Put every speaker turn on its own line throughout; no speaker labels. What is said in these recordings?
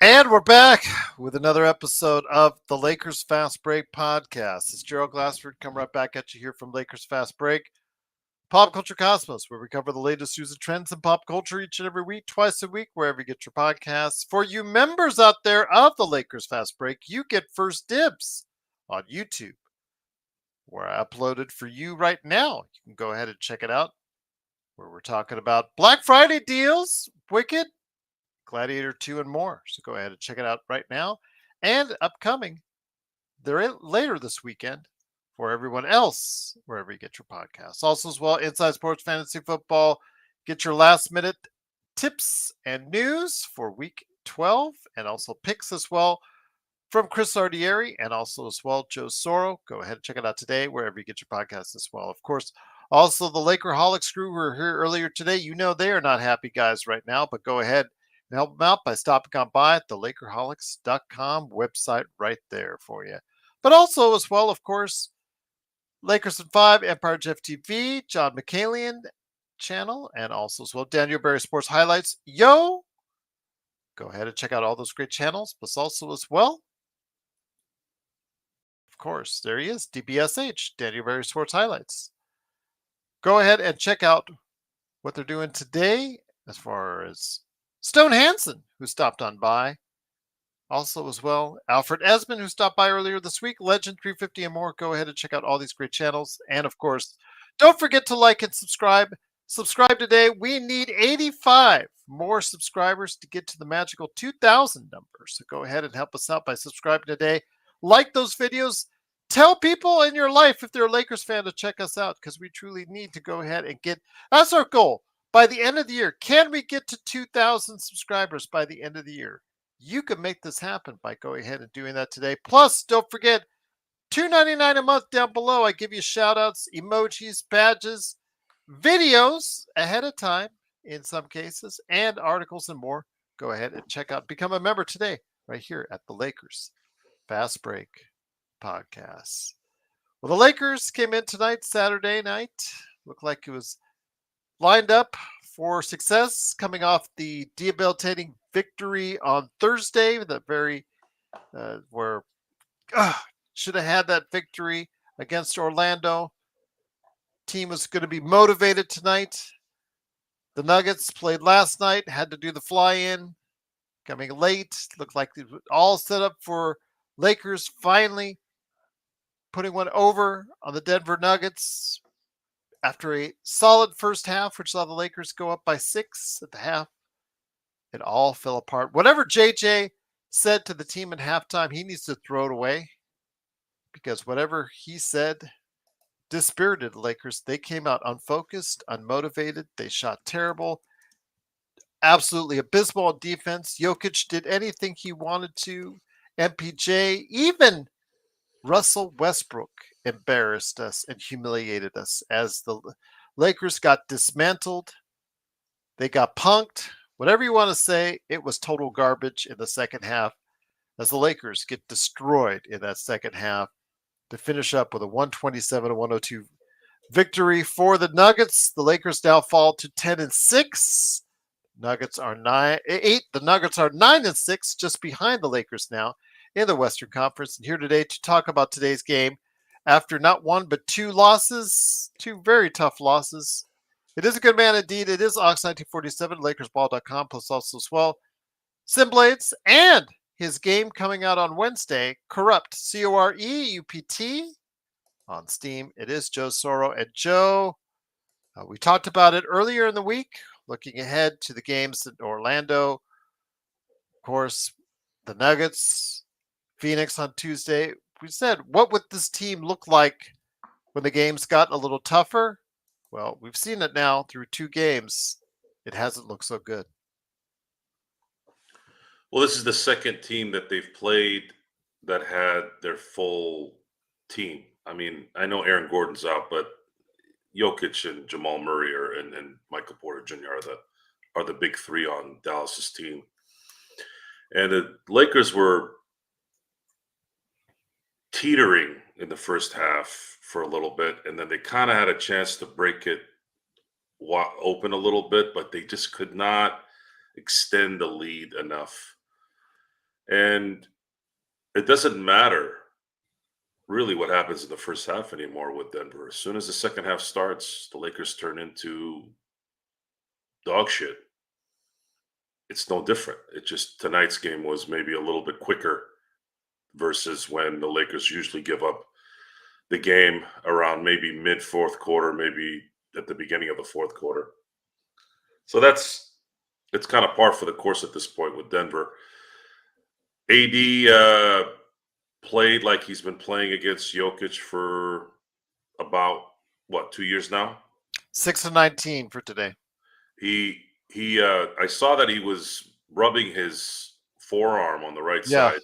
And we're back with another episode of the Lakers Fast Break podcast. It's Gerald Glassford coming right back at you here from Lakers Fast Break, Pop Culture Cosmos, where we cover the latest news and trends in pop culture each and every week, twice a week, wherever you get your podcasts. For you members out there of the Lakers Fast Break, you get first dibs on YouTube, where I uploaded for you right now. You can go ahead and check it out, where we're talking about Black Friday deals, Wicked, Gladiator 2, and more. So go ahead and check it out right now. And upcoming, they're later this weekend for everyone else, wherever you get your podcasts. Also, as well, Inside Sports Fantasy Football. Get your last minute tips and news for week 12, and also picks as well from Chris Ardieri and also as well Joe Soro. Go ahead and check it out today, wherever you get your podcasts as well. Of course, also the Lakerholics crew were here earlier today. You know they are not happy guys right now, but go ahead and help them out by stopping on by at the Lakerholics.com website right there for you. But also as well, of course, Lakers in 5, Empire Jeff TV, John McCallion channel, and also as well Daniel Berry Sports Highlights. Yo! Go ahead and check out all those great channels, but also as well, of course, there he is, DBSH, Daniel Berry Sports Highlights. Go ahead and check out what they're doing today as far as Stone Hansen, who stopped on by. Also, as well, Alfred Esmond, who stopped by earlier this week, Legend 350 and more. Go ahead and check out all these great channels. And of course, don't forget to like and subscribe. Subscribe today. We need 85 more subscribers to get to the magical 2,000 number. So go ahead and help us out by subscribing today. Like those videos. Tell people in your life, if they're a Lakers fan, to check us out, because we truly need to go ahead and get, that's our goal. By the end of the year, can we get to 2,000 subscribers by the end of the year? You can make this happen by going ahead and doing that today. Plus, don't forget, $2.99 a month down below. I give you shout outs, emojis, badges, videos ahead of time in some cases, and articles and more. Go ahead and check out, become a member today right here at the Lakers Fast Break podcast. Well, the Lakers came in tonight, Saturday night. Looked like it was lined up for success, coming off the debilitating victory on Thursday, that very where should have had that victory against Orlando. Team was going to be motivated tonight. The Nuggets played last night, had to do the fly-in, coming late. Looked like it was all set up for Lakers finally putting one over on the Denver Nuggets after a solid first half, which saw the Lakers go up by 6 at the half. It all fell apart. Whatever JJ said to the team at halftime, he needs to throw it away, because whatever he said dispirited the Lakers. They came out unfocused, unmotivated. They shot terrible. Absolutely abysmal on defense. Jokic did anything he wanted to. MPJ, even Russell Westbrook embarrassed us and humiliated us as the Lakers got dismantled. They got punked. Whatever you want to say, it was total garbage in the second half as the Lakers get destroyed in that second half to finish up with a 127-102 victory for the Nuggets. The Lakers now fall to 10-6. Nuggets are 9-8. The Nuggets are 9-6, just behind the Lakers now in the Western Conference. And here today to talk about today's game, after not one but two losses, two very tough losses. It is a good man indeed. It is Ox1947, LakersBall.com, plus also as well Simblades, and his game coming out on Wednesday, Corrupt, Coreupt, on Steam. It is Joe Soro. And Joe, we talked about it earlier in the week, looking ahead to the games in Orlando. Of course, the Nuggets, Phoenix on Tuesday. We said, what would this team look like when the games got a little tougher? Well, we've seen it now through two games. It hasn't looked so good.
Well, this is the second team that they've played that had their full team. I mean, I know Aaron Gordon's out, but Jokic and Jamal Murray and Michael Porter Jr. are the big three on Dallas's team. And the Lakers were teetering in the first half for a little bit, and then they kind of had a chance to break it open a little bit, but they just could not extend the lead enough. And it doesn't matter really what happens in the first half anymore with Denver. As soon as the second half starts, the Lakers turn into dog shit. It's no different. It just tonight's game was maybe a little bit quicker versus when the Lakers usually give up the game around maybe mid fourth quarter, maybe at the beginning of the fourth quarter. So it's kind of par for the course at this point with Denver. AD played like he's been playing against Jokic for about what 2 years now.
6-19 for today.
He I saw that he was rubbing his forearm on the right
Yeah.
side.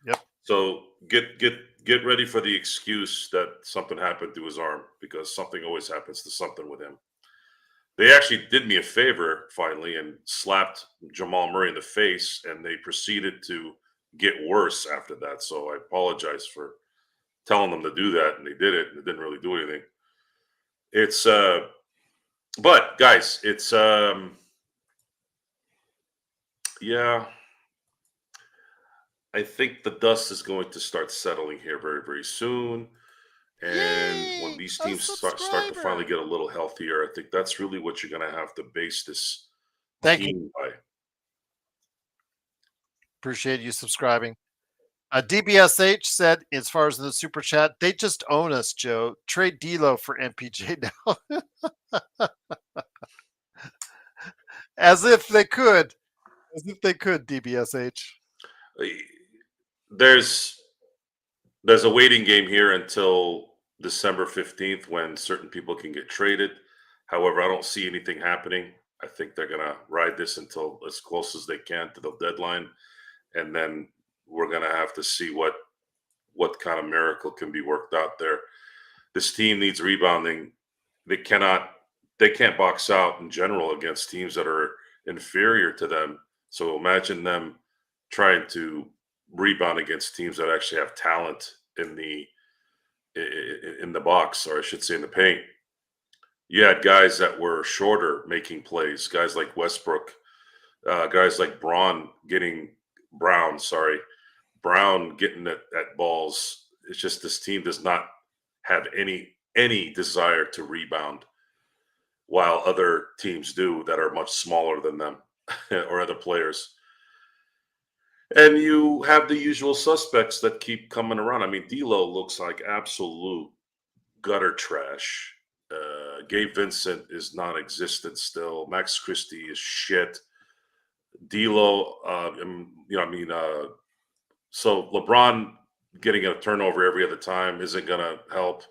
Yep.
So get ready for the excuse that something happened to his arm, because something always happens to something with him. They actually did me a favor finally and slapped Jamal Murray in the face, and they proceeded to get worse after that. So I apologize for telling them to do that, and they did it, and it didn't really do anything. It's but guys, it's yeah, I think the dust is going to start settling here very, very soon. And when
Yay!
these
A
teams start to finally
subscriber.
get a little healthier, I think that's really what you're going to have to base this
Thank you.
team by.
Appreciate you subscribing. DBSH said, as far as the super chat, they just own us, Joe. Trade D'Lo for MPJ now. As if they could. As if they could, DBSH.
There's a waiting game here until December 15th when certain people can get traded. However, I don't see anything happening. I think they're going to ride this until as close as they can to the deadline, and then we're going to have to see what kind of miracle can be worked out there. This team needs rebounding. They can't box out in general against teams that are inferior to them. So imagine them trying to rebound against teams that actually have talent in the box, or I should say in the paint. You had guys that were shorter making plays, guys like Westbrook, guys like Brown getting at balls. It's just this team does not have any desire to rebound, while other teams do that are much smaller than them or other players. And you have the usual suspects that keep coming around. I mean, D'Lo looks like absolute gutter trash. Gabe Vincent is non-existent still. Max Christie is shit. D'Lo, so LeBron getting a turnover every other time isn't going to help.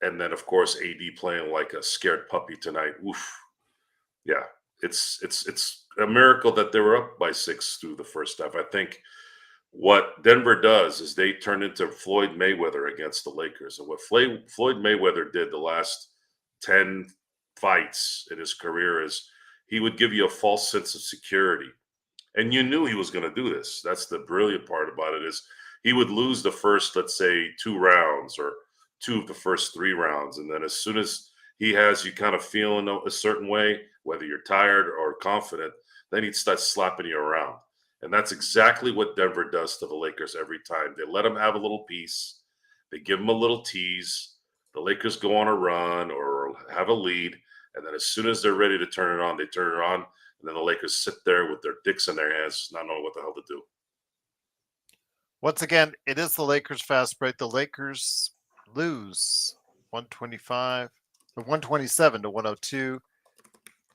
And then, of course, AD playing like a scared puppy tonight. Oof. Yeah, it's a miracle that they were up by 6 through the first half. I think what Denver does is they turn into Floyd Mayweather against the Lakers. And what Floyd Mayweather did the last 10 fights in his career is he would give you a false sense of security. And you knew he was going to do this. That's the brilliant part about it, is he would lose the first, let's say, 2 rounds or 2 of the first 3 rounds. And then as soon as he has you kind of feeling a certain way, whether you're tired or confident, then he'd start slapping you around. And that's exactly what Denver does to the Lakers every time. They let them have a little piece. They give them a little tease. The Lakers go on a run or have a lead. And then as soon as they're ready to turn it on, they turn it on. And then the Lakers sit there with their dicks in their hands, not knowing what the hell to do.
Once again, it is the Lakers fast break. The Lakers lose 125 or 127 to 102.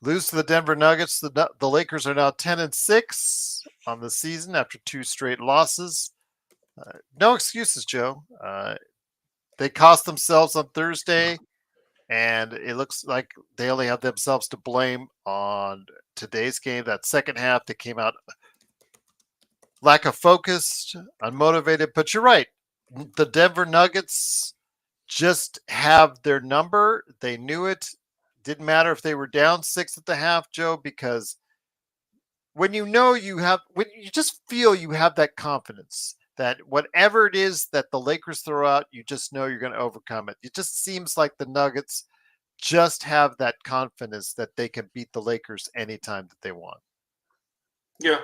Lose to the Denver Nuggets. The Lakers are now 10-6 on the season after 2 straight losses. No excuses, Joe. They cost themselves on Thursday, and it looks like they only have themselves to blame on today's game. That second half, they came out lack of focus, unmotivated. But you're right. The Denver Nuggets just have their number. They knew it. Didn't matter if they were down 6 at the half, Joe, because when you know when you just feel you have that confidence that whatever it is that the Lakers throw out, you just know you're going to overcome it. It just seems like the Nuggets just have that confidence that they can beat the Lakers anytime that they want.
Yeah.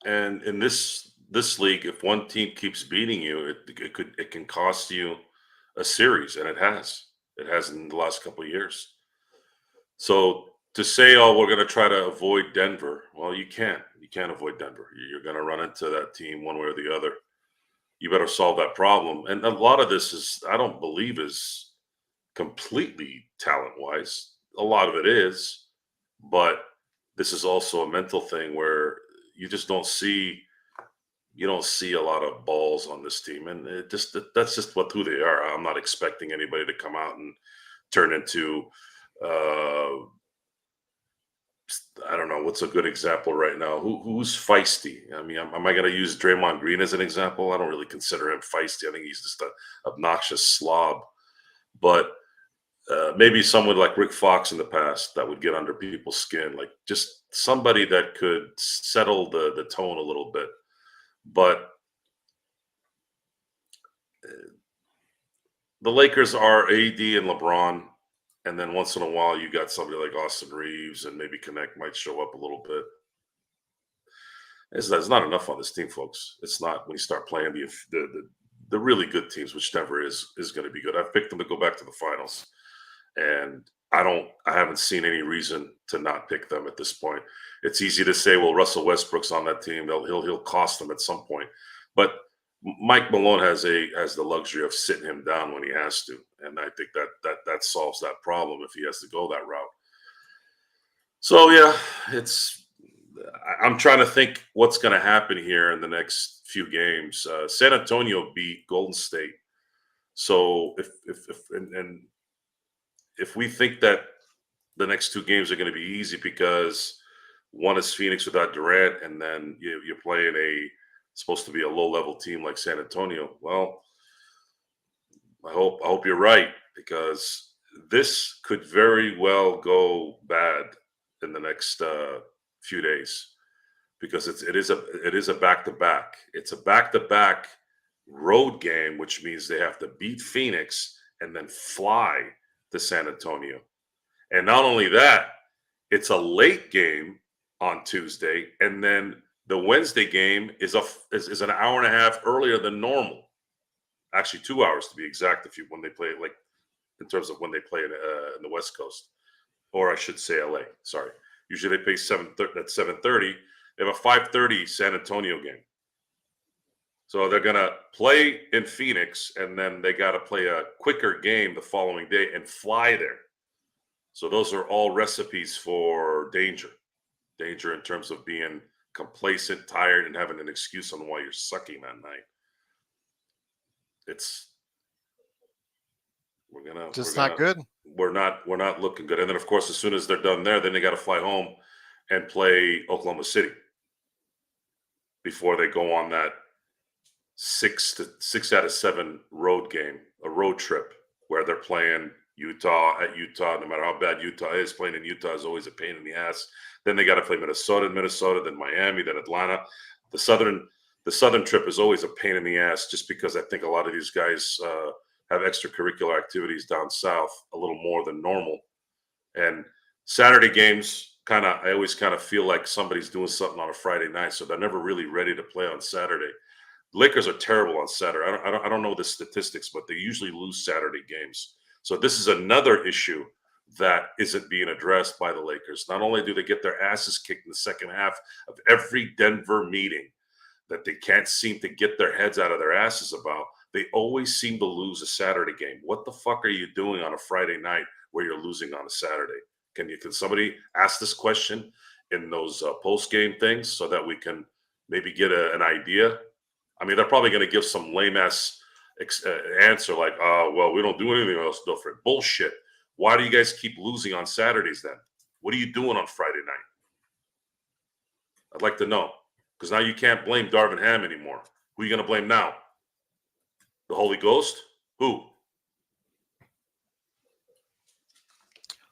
And in this league, if one team keeps beating you, it can cost you a series, and it has. It has in the last couple of years. So to say, "Oh, we're going to try to avoid Denver," well, you can't. You can't avoid Denver. You're going to run into that team one way or the other. You better solve that problem. And a lot of this is, I don't believe, is completely talent wise. A lot of it is, but this is also a mental thing where you just don't see you don't see a lot of balls on this team, and that's just who they are. I'm not expecting anybody to come out and turn into uh, I don't know what's a good example right now. Who's feisty? I mean, am I going to use Draymond Green as an example? I don't really consider him feisty. I think he's just a obnoxious slob. But maybe someone like Rick Fox in the past that would get under people's skin, like just somebody that could settle the tone a little bit. But the Lakers are AD and LeBron, and then once in a while you got somebody like Austin Reeves, and maybe Connect might show up a little bit. It's not enough on this team, folks. It's not when you start playing the really good teams, which Denver is going to be good. I've picked them to go back to the finals, and I haven't seen any reason to not pick them at this point. It's easy to say, well, Russell Westbrook's on that team. He'll cost them at some point, but Mike Malone has the luxury of sitting him down when he has to, and I think that solves that problem if he has to go that route. So yeah, I'm trying to think what's going to happen here in the next few games. San Antonio beat Golden State, so and if we think that the next two games are going to be easy because one is Phoenix without Durant, and then you're playing supposed to be a low level team like San Antonio. Well, I hope you're right, because this could very well go bad in the next few days, because it is a back to back. It's a back to back road game, which means they have to beat Phoenix and then fly to San Antonio. And not only that, it's a late game on Tuesday, and then the Wednesday game is an hour and a half earlier than normal. Actually, 2 hours to be exact. When they play, like in terms of when they play in the West Coast, or I should say LA. Sorry. Usually they play 7:30. They have a 5:30 San Antonio game. So they're gonna play in Phoenix, and then they got to play a quicker game the following day and fly there. So those are all recipes for danger. Danger in terms of being complacent, tired, and having an excuse on why you're sucking that night. It's
Just not good.
we're not looking good. And then of course, as soon as they're done there, then they got to fly home and play Oklahoma City before they go on that 6 out of 7 road game, a road trip where they're playing Utah at Utah. No matter how bad Utah is, playing in Utah is always a pain in the ass. Then they got to play Minnesota, then Miami, then Atlanta. The southern trip is always a pain in the ass, just because I think a lot of these guys have extracurricular activities down south a little more than normal. And Saturday games, I always kind of feel like somebody's doing something on a Friday night, so they're never really ready to play on Saturday. Lakers are terrible on Saturday. I don't know the statistics, but they usually lose Saturday games. So this is another issue that isn't being addressed by the Lakers. Not only do they get their asses kicked in the second half of every Denver meeting that they can't seem to get their heads out of their asses about, they always seem to lose a Saturday game. What the fuck are you doing on a Friday night where you're losing on a Saturday? Can somebody ask this question in those post-game things so that we can maybe get an idea? I mean, they're probably going to give some lame-ass answer like, well, we don't do anything else different. Bullshit. Why do you guys keep losing on Saturdays then? What are you doing on Friday night? I'd like to know, because now you can't blame Darvin Ham anymore. Who are you going to blame now? The Holy Ghost? Who?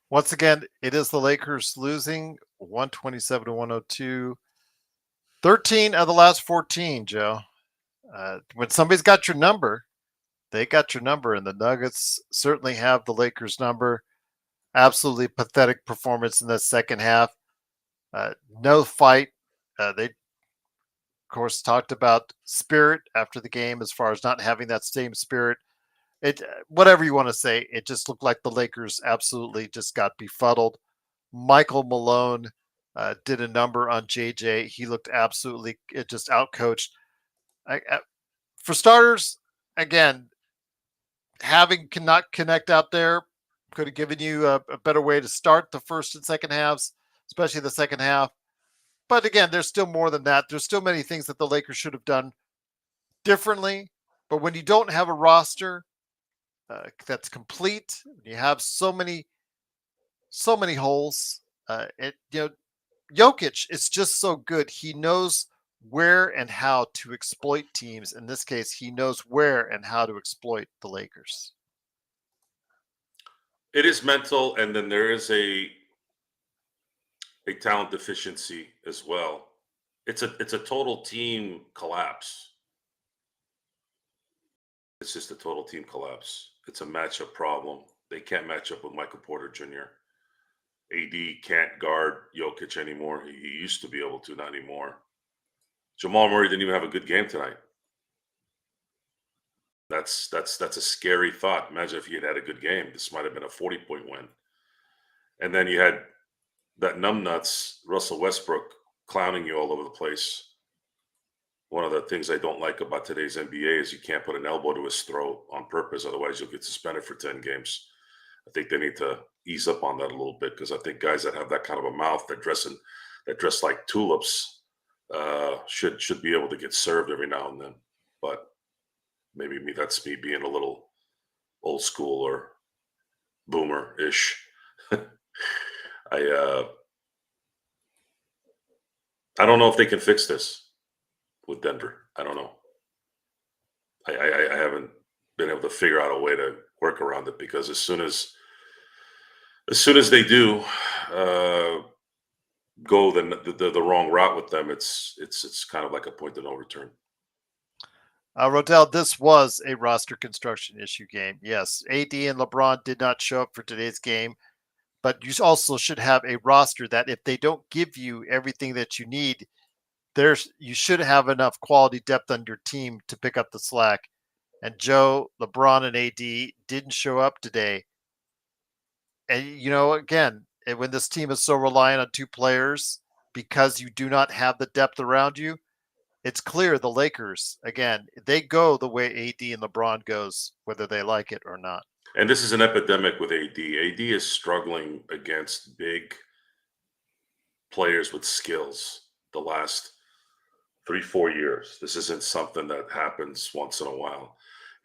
Once again, it is the Lakers losing 127 to 102. 13 of the last 14, Joe. When somebody's got your number, they got your number, and the Nuggets certainly have the Lakers' number. Absolutely pathetic performance in the second half. No fight. They course, talked about spirit after the game as far as not having that same spirit. It whatever you want to say, it just looked like the Lakers absolutely just got befuddled. Michael Malone did a number on JJ. He looked absolutely just outcoached. For starters, again, having cannot connect out there could have given you a better way to start the first and second halves, especially the second half. But again, there's still more than that. There's still many things that the Lakers should have done differently. But when you don't have a roster that's complete, you have so many holes. Jokic is just so good. He knows where and how to exploit teams. In this case, he knows where and how to exploit the Lakers.
It is mental, and then there is a talent deficiency as well. It's a total team collapse. It's just a total team collapse. It's a matchup problem. They can't match up with Michael Porter Jr. AD can't guard Jokic anymore. He used to be able to, not anymore. Jamal Murray didn't even have a good game tonight. That's a scary thought. Imagine if he had a good game. This might have been a 40-point win. And then you had that numbnuts Russell Westbrook clowning you all over the place. One of the things I don't like about today's NBA is you can't put an elbow to his throat on purpose. Otherwise, you'll get suspended for 10 games. I think they need to ease up on that a little bit, because I think guys that have that kind of a mouth that dress like tulips should be able to get served every now and then. But maybe that's me being a little old school or boomer-ish. I don't know if they can fix this with Denver. I don't know. I haven't been able to figure out a way to work around it, because as soon as they do go the wrong route with them, it's kind of like a point of no return.
Rodell, this was a roster construction issue game. Yes, AD and LeBron did not show up for today's game, but you also should have a roster that if they don't give you everything that you need, you should have enough quality depth on your team to pick up the slack. And Joe, LeBron, and AD didn't show up today. And again, when this team is so reliant on two players because you do not have the depth around you, it's clear the Lakers, again, they go the way AD and LeBron goes, whether they like it or not.
And this is an epidemic with AD. AD is struggling against big players with skills the last 3-4 years. This isn't something that happens once in a while.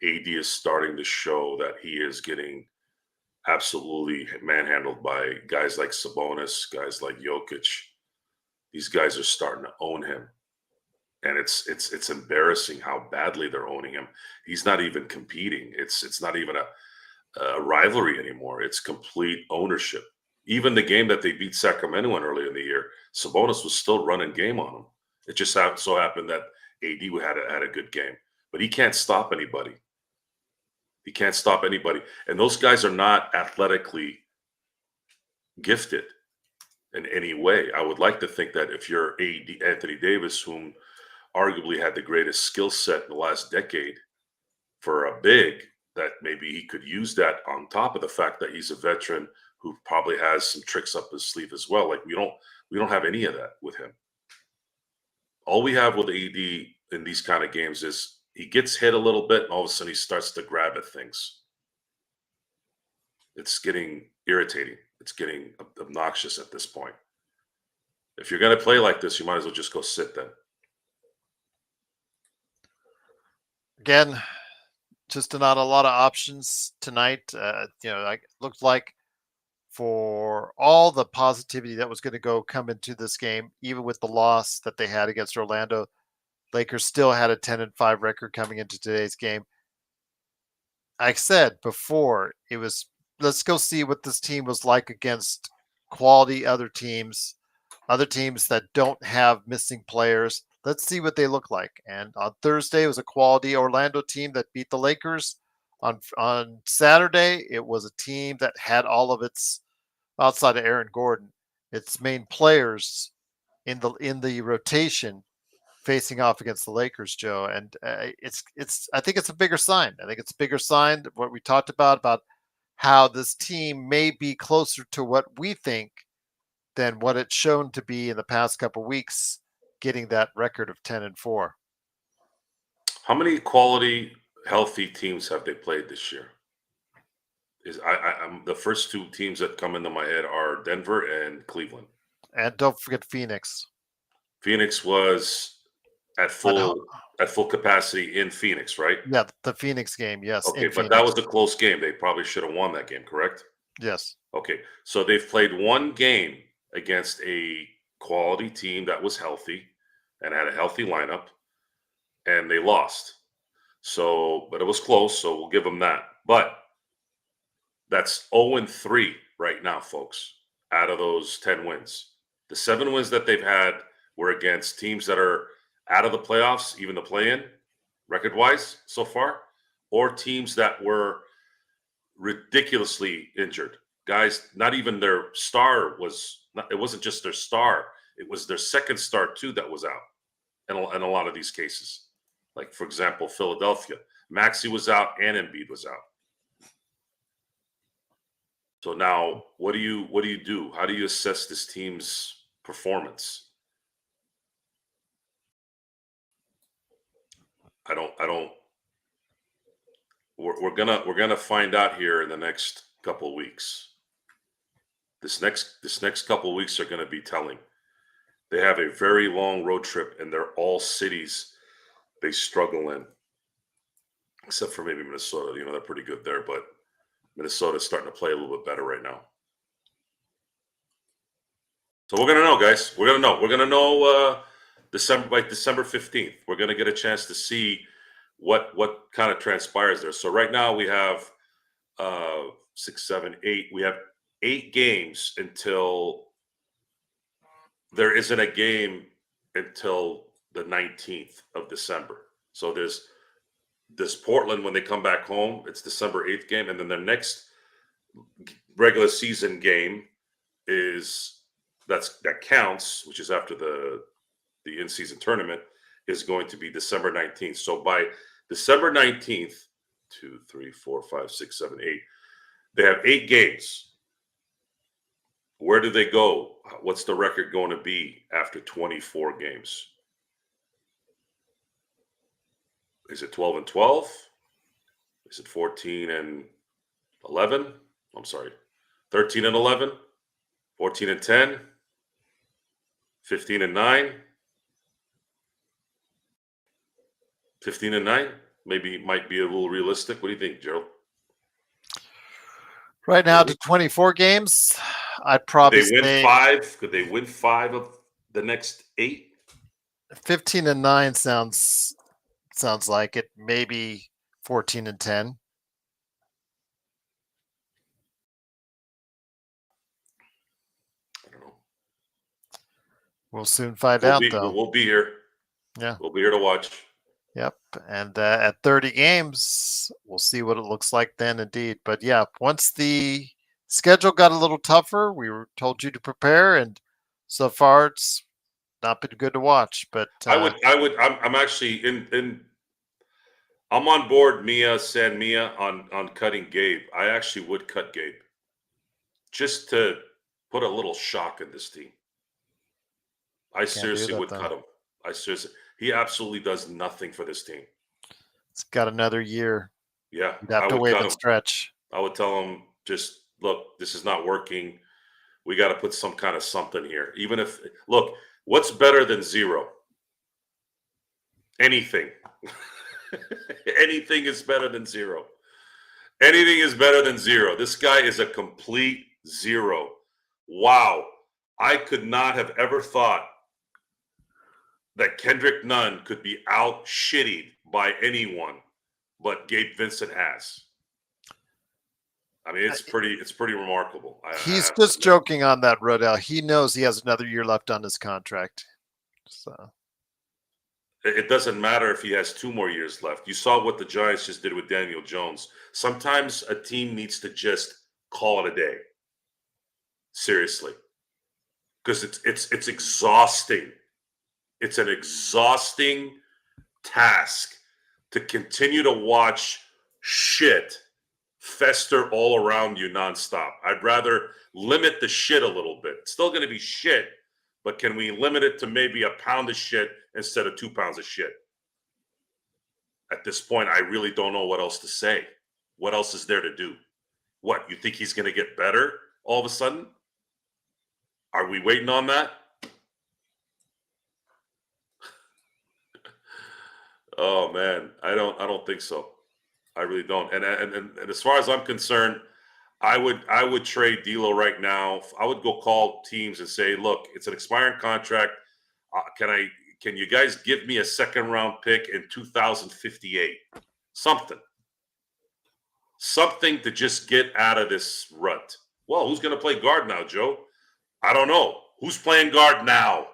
AD is starting to show that he is getting absolutely manhandled by guys like Sabonis, guys like Jokic. These guys are starting to own him. And it's embarrassing how badly they're owning him. He's not even competing. It's not even a rivalry anymore. It's complete ownership. Even the game that they beat Sacramento in earlier in the year, Sabonis was still running game on him. It just so happened that AD had a good game, but he can't stop anybody. He can't stop anybody, and those guys are not athletically gifted in any way. I would like to think that if you're Anthony Davis, whom arguably had the greatest skill set in the last decade for a big, that maybe he could use that on top of the fact that he's a veteran who probably has some tricks up his sleeve as well. Like we don't have any of that with him. All we have with AD in these kind of games is he gets hit a little bit and all of a sudden he starts to grab at things. It's getting irritating. It's getting obnoxious at this point. If you're going to play like this, you might as well just go sit then.
Again, just not a lot of options tonight. It looked like for all the positivity that was going to come into this game, even with the loss that they had against Orlando, Lakers still had a 10-5 record coming into today's game. I said before, it was, let's go see what this team was like against quality other teams that don't have missing players. Let's see what they look like. And on Thursday, it was a quality Orlando team that beat the Lakers. On Saturday, it was a team that had all of its, outside of Aaron Gordon, its main players in the rotation facing off against the Lakers, Joe, and it's. I think it's a bigger sign. I think it's a bigger sign of what we talked about how this team may be closer to what we think than what it's shown to be in the past couple weeks, getting that record of 10-4.
How many quality, healthy teams have they played this year? I'm the first two teams that come into my head are Denver and Cleveland.
And don't forget Phoenix.
Phoenix was at full capacity in Phoenix, right?
Yeah, the Phoenix game, yes.
Okay,
In
but
Phoenix.
that was a close game. They probably should have won that game, correct?
Yes.
Okay, so they've played one game against a quality team that was healthy and had a healthy lineup, and they lost. So, but it was close, so we'll give them that. But that's 0-3 right now, folks, out of those 10 wins. The 7 wins that they've had were against teams that are out of the playoffs, even the play-in, record-wise so far, or teams that were ridiculously injured. Guys, not even their star it wasn't just their star, it was their second star too that was out in a lot of these cases. Like, for example, Philadelphia. Maxey was out and Embiid was out. So now what do you do? How do you assess this team's performance? We're gonna find out here in the next couple of weeks. This next couple of weeks are gonna be telling. They have a very long road trip, and they're all cities they struggle in, except for maybe Minnesota. They're pretty good there, but Minnesota's starting to play a little bit better right now. So we're gonna know, guys. We're gonna know. We're gonna know December 15th. We're gonna get a chance to see what kind of transpires there. So right now we have 6, 7, 8. We have 8 games until there isn't a game until the 19th of December. So there's Portland when they come back home. It's December 8th game, and then their next regular season game that counts, which is after the in-season tournament, is going to be December 19th. So by December 19th, 2, 3, 4, 5, 6, 7, 8, they have 8 games. Where do they go? What's the record going to be after 24 games? Is it 12-12? Is it 14-11? I'm sorry, 13-11, 14-10, 15-9, 15-9. Maybe might be a little realistic. What do you think, Gerald?
Right now to 24 games, I'd probably
Could they win
say
5? Could they win 5 of the next 8?
15-9 sounds like it. Maybe 14-10.
I don't know.
We'll soon find out, though.
We'll be here.
Yeah.
We'll be here to watch.
Yep. And at 30 games, we'll see what it looks like then, indeed. But yeah, once the schedule got a little tougher, we were told you to prepare, and so far it's not been good to watch. But
I'm actually I'm on board San Mia on cutting Gabe. I actually would cut Gabe just to put a little shock in this team. I seriously would cut him. He absolutely does nothing for this team.
It's got another year.
Yeah.
You'd have to wait and stretch.
I would tell him, just look, this is not working. We got to put some kind of something here. Even if, look, what's better than 0? Anything. Anything is better than 0. Anything is better than 0. This guy is a complete 0. Wow. I could not have ever thought that Kendrick Nunn could be out shittied by anyone, but Gabe Vincent has. I mean, it's pretty remarkable.
He's just joking on that, Rodell. He knows he has another year left on his contract. So
it doesn't matter if he has 2 more years left. You saw what the Giants just did with Daniel Jones. Sometimes a team needs to just call it a day. Seriously. Because it's exhausting. It's an exhausting task to continue to watch shit fester all around you nonstop. I'd rather limit the shit a little bit. It's still going to be shit, but can we limit it to maybe a pound of shit instead of 2 pounds of shit? At this point, I really don't know what else to say. What else is there to do? What, you think he's going to get better all of a sudden? Are we waiting on that? Oh man, I don't think so. I really don't. And as far as I'm concerned, I would trade D'Lo right now. I would go call teams and say, look, it's an expiring contract. Can you guys give me a second round pick in 2058? Something to just get out of this rut. Well, who's going to play guard now, Joe? I don't know. Who's playing guard now?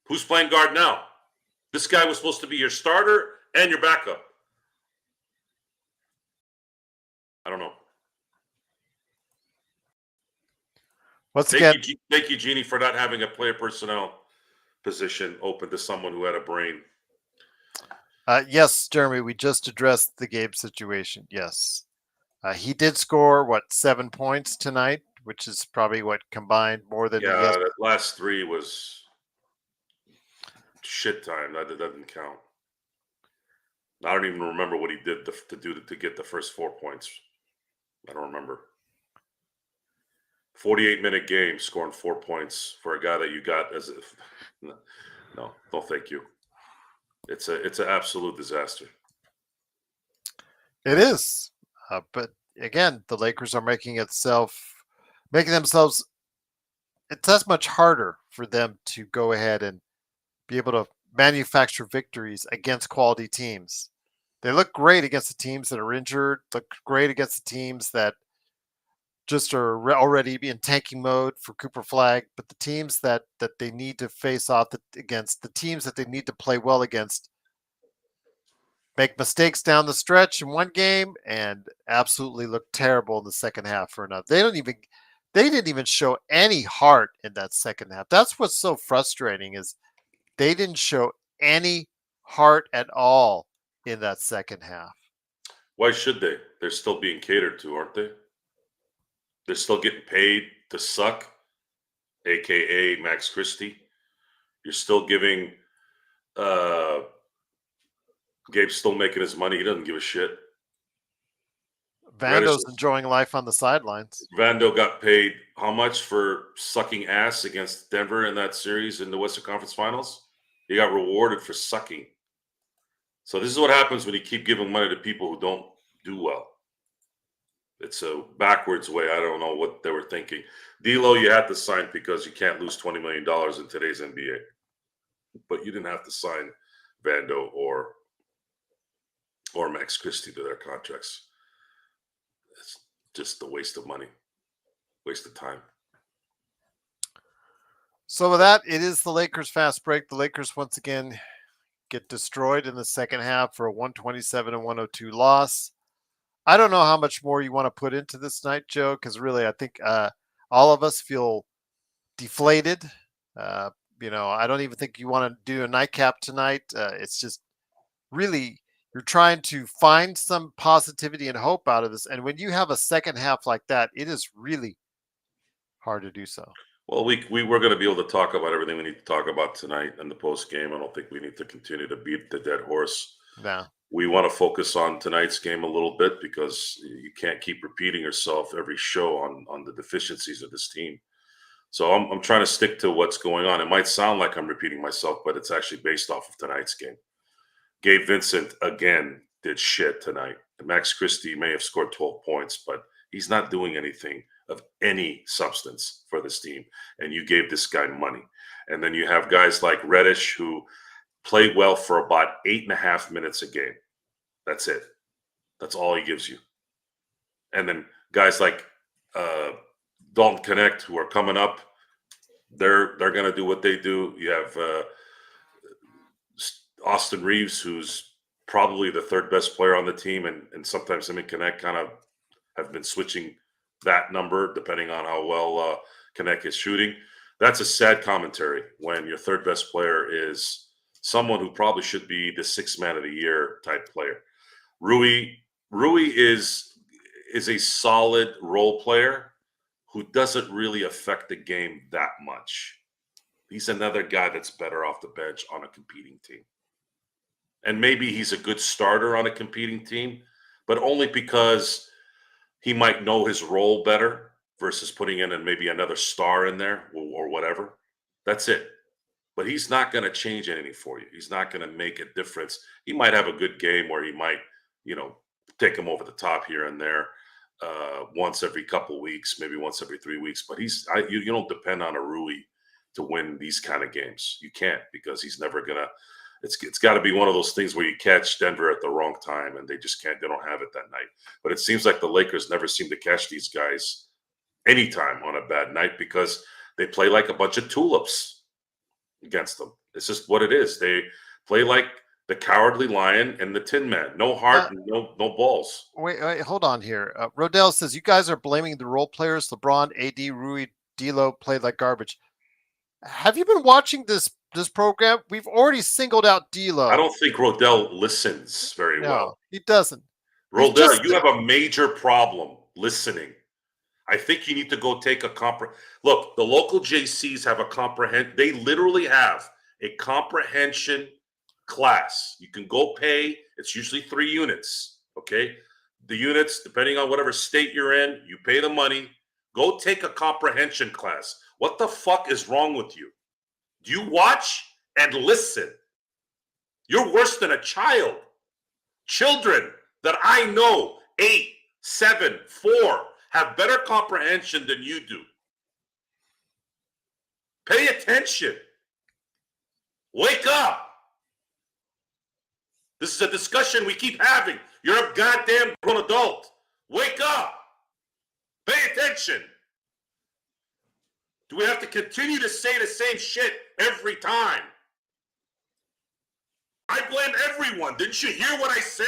Who's playing guard now? This guy was supposed to be your starter and your backup. I don't know. Thank you, Jeannie, for not having a player personnel position open to someone who had a brain.
Yes, Jeremy, we just addressed the Gabe situation. Yes. He did score, 7 points tonight, which is probably what combined more than
that last 3 was shit time. That doesn't count. I don't even remember what he did to get the first 4 points. I don't remember. 48-minute game, scoring 4 points for a guy that you got as if no, thank you. It's an absolute disaster.
It is, but again, the Lakers are making themselves. It's that much harder for them to go ahead and be able to manufacture victories against quality teams. They look great against the teams that are injured. Look great against the teams that just are already in tanking mode for Cooper Flag. But the teams that they need to face off against, the teams that they need to play well against, make mistakes down the stretch in one game and absolutely look terrible in the second half for another. They didn't even show any heart in that second half. That's what's so frustrating is they didn't show any heart at all in that second half.
Why should they? They're still being catered to, aren't they? They're still getting paid to suck, a.k.a. Max Christie. You're still giving Gabe's still making his money. He doesn't give a shit.
Vando's enjoying life on the sidelines.
Vando got paid how much for sucking ass against Denver in that series in the Western Conference Finals? He got rewarded for sucking. So this is what happens when you keep giving money to people who don't do well. It's a backwards way. I don't know what they were thinking. D'Lo, you had to sign because you can't lose $20 million in today's NBA. But you didn't have to sign Vando or Max Christie to their contracts. It's just a waste of money, waste of time.
So with that, it is the Lakers fast break. The Lakers once again get destroyed in the second half for a 127-102 loss. I don't know how much more you want to put into this night, Joe, because really I think all of us feel deflated. I don't even think you want to do a nightcap tonight. It's just really you're trying to find some positivity and hope out of this. And when you have a second half like that, it is really hard to do so.
Well, we were going to be able to talk about everything we need to talk about tonight in the post game. I don't think we need to continue to beat the dead horse.
No.
We want to focus on tonight's game a little bit because you can't keep repeating yourself every show on the deficiencies of this team. So I'm trying to stick to what's going on. It might sound like I'm repeating myself, but it's actually based off of tonight's game. Gabe Vincent, again, did shit tonight. Max Christie may have scored 12 points, but he's not doing anything of any substance for this team. And you gave this guy money. And then you have guys like Reddish who play well for about 8.5 minutes a game. That's it. That's all he gives you. And then guys like Dalton Connect who are coming up, they're going to do what they do. You have Austin Reeves, who's probably the third best player on the team, and sometimes him and Connect kind of have been switching that number depending on how well Connect is shooting. That's a sad commentary when your third best player is someone who probably should be the sixth man of the year type player. Rui is a solid role player who doesn't really affect the game that much. He's another guy that's better off the bench on a competing team. And maybe he's a good starter on a competing team, but only because he might know his role better versus putting in maybe another star in there or whatever. That's it. But he's not going to change anything for you. He's not going to make a difference. He might have a good game where he might, take him over the top here and there once every couple weeks, maybe once every 3 weeks. But you don't depend on a Rui to win these kind of games. You can't, because he's never going to. It's got to be one of those things where you catch Denver at the wrong time and they just can't. They don't have it that night. But it seems like the Lakers never seem to catch these guys anytime on a bad night because they play like a bunch of tulips against them. It's just what it is. They play like the Cowardly Lion and the Tin Man. No heart and no balls.
Wait, hold on here. Rodell says you guys are blaming the role players. LeBron, AD, Rui, D'Lo played like garbage. Have you been watching this program? We've already singled out D'Lo.
I don't think Rodell listens very well.
He doesn't.
Rodell, you have a major problem listening. I think you need to go take a look. The local JCs have they literally have a comprehension class. You can go pay. It's usually 3 units. Okay. The units, depending on whatever state you're in, you pay the money. Go take a comprehension class. What the fuck is wrong with you? Do you watch and listen? You're worse than a child. Children that I know, 8, 7, 4, have better comprehension than you do. Pay attention. Wake up. This is a discussion we keep having. You're a goddamn grown adult. Wake up. Pay attention. Do we have to continue to say the same shit every time? I blame everyone. Didn't you hear what I said?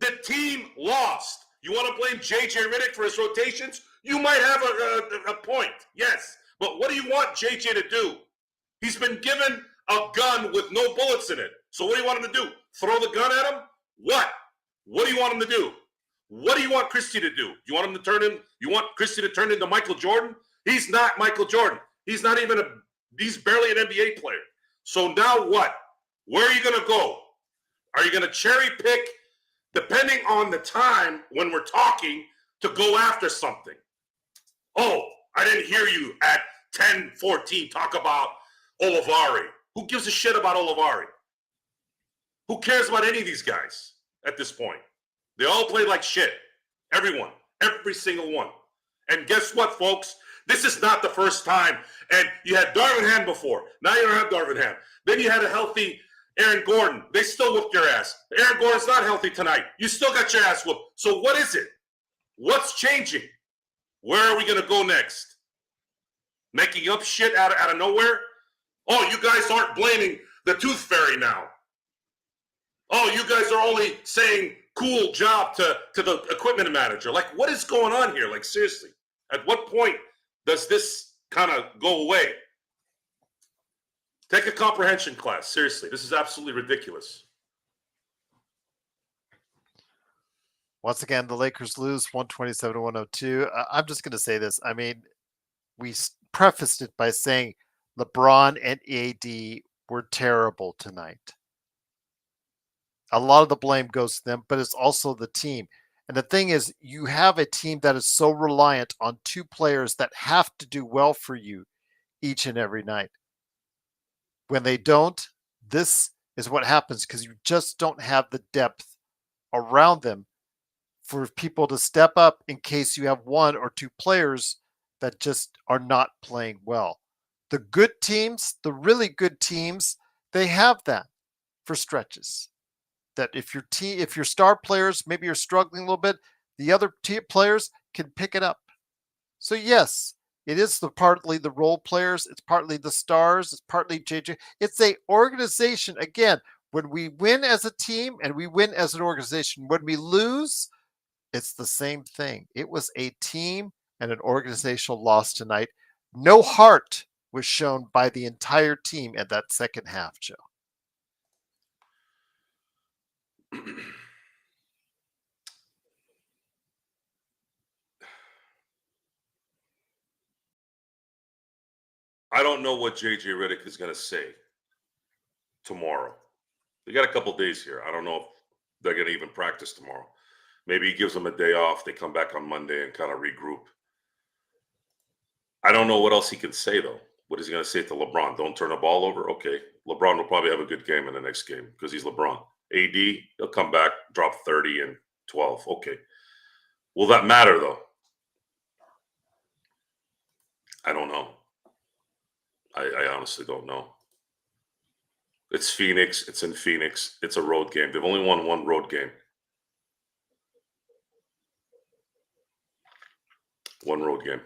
The team lost. You want to blame J.J. Redick for his rotations? You might have a point, yes. But what do you want J.J. to do? He's been given a gun with no bullets in it. So what do you want him to do? Throw the gun at him? What? What do you want him to do? What do you want Christie to do? You want Christie to turn into Michael Jordan? He's not Michael Jordan. He's barely an NBA player. So now what? Where are you going to go? Are you going to cherry pick, depending on the time when we're talking, to go after something? Oh, I didn't hear you at 10:14 talk about Olivari. Who gives a shit about Olivari? Who cares about any of these guys at this point? They all play like shit. Everyone. Every single one. And guess what, folks? This is not the first time. And you had Darvin Ham before. Now you don't have Darvin Ham. Then you had a healthy Aaron Gordon. They still whooped your ass. Aaron Gordon's not healthy tonight. You still got your ass whooped. So what is it? What's changing? Where are we going to go next? Making up shit out of nowhere? Oh, you guys aren't blaming the Tooth Fairy now. Oh, you guys are only saying cool job to the equipment manager. Like, what is going on here? Like, seriously. At what point does this kind of go away? Take a comprehension class. Seriously, this is absolutely ridiculous.
Once again, the Lakers lose 127-102. I'm just going to say this. I mean, we prefaced it by saying LeBron and AD were terrible tonight. A lot of the blame goes to them, but it's also the team. And the thing is, you have a team that is so reliant on 2 players that have to do well for you each and every night. When they don't, this is what happens, because you just don't have the depth around them for people to step up in case you have 1 or 2 players that just are not playing well. The good teams, the really good teams, they have that for stretches. That if your star players, maybe you're struggling a little bit, the other players can pick it up. So yes, it is partly the role players, it's partly the stars, it's partly JJ. It's a organization. Again, when we win as a team and we win as an organization, when we lose, it's the same thing. It was a team and an organizational loss tonight. No heart was shown by the entire team in that second half, Joe.
I don't know what JJ Redick is going to say tomorrow. We got a couple days here. I don't know if they're going to even practice tomorrow. Maybe he gives them a day off. They come back on Monday and kind of regroup. I don't know what else he can say, though. What is he going to say to LeBron? Don't turn the ball over? Okay. LeBron will probably have a good game in the next game because he's LeBron. AD, he'll come back, drop 30 and 12. Okay. Will that matter, though? I don't know. I honestly don't know. It's Phoenix. It's in Phoenix. It's a road game. They've only won one road game. One road game.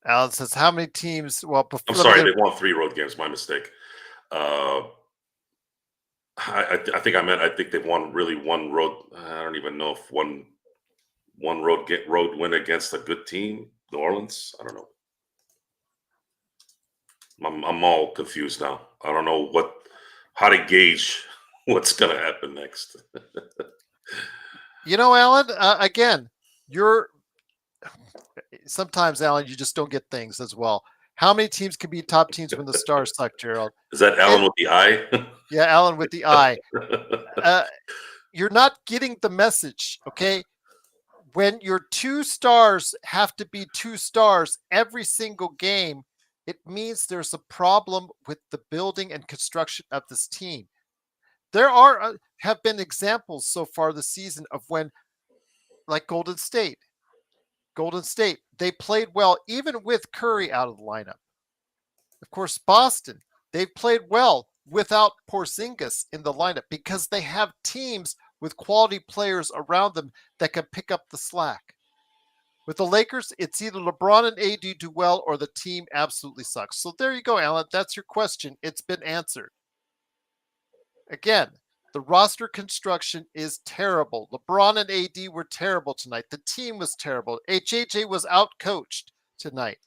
Alan says, how many teams? Well, before,
I'm sorry, they won 3 road games. My mistake. I think I think they've won really one road. I don't even know if one road win against a good team, New Orleans. I don't know. I'm all confused now. I don't know how to gauge what's going to happen next.
You know, Alan, again, sometimes, Alan, you just don't get things as well. How many teams can be top teams when the stars suck, Gerald?
Is that Alan with the eye?
Yeah, Alan with the eye. You're not getting the message, okay? When your 2 stars have to be 2 stars every single game, it means there's a problem with the building and construction of this team. There have been examples so far this season of when, like Golden State, they played well even with Curry out of the lineup. Of course, Boston, they've played well without Porzingis in the lineup because they have teams with quality players around them that can pick up the slack. With the Lakers, it's either LeBron and AD do well or the team absolutely sucks. So there you go, Alan. That's your question. It's been answered. Again, the roster construction is terrible. LeBron and AD were terrible tonight. The team was terrible. HAJ was outcoached tonight.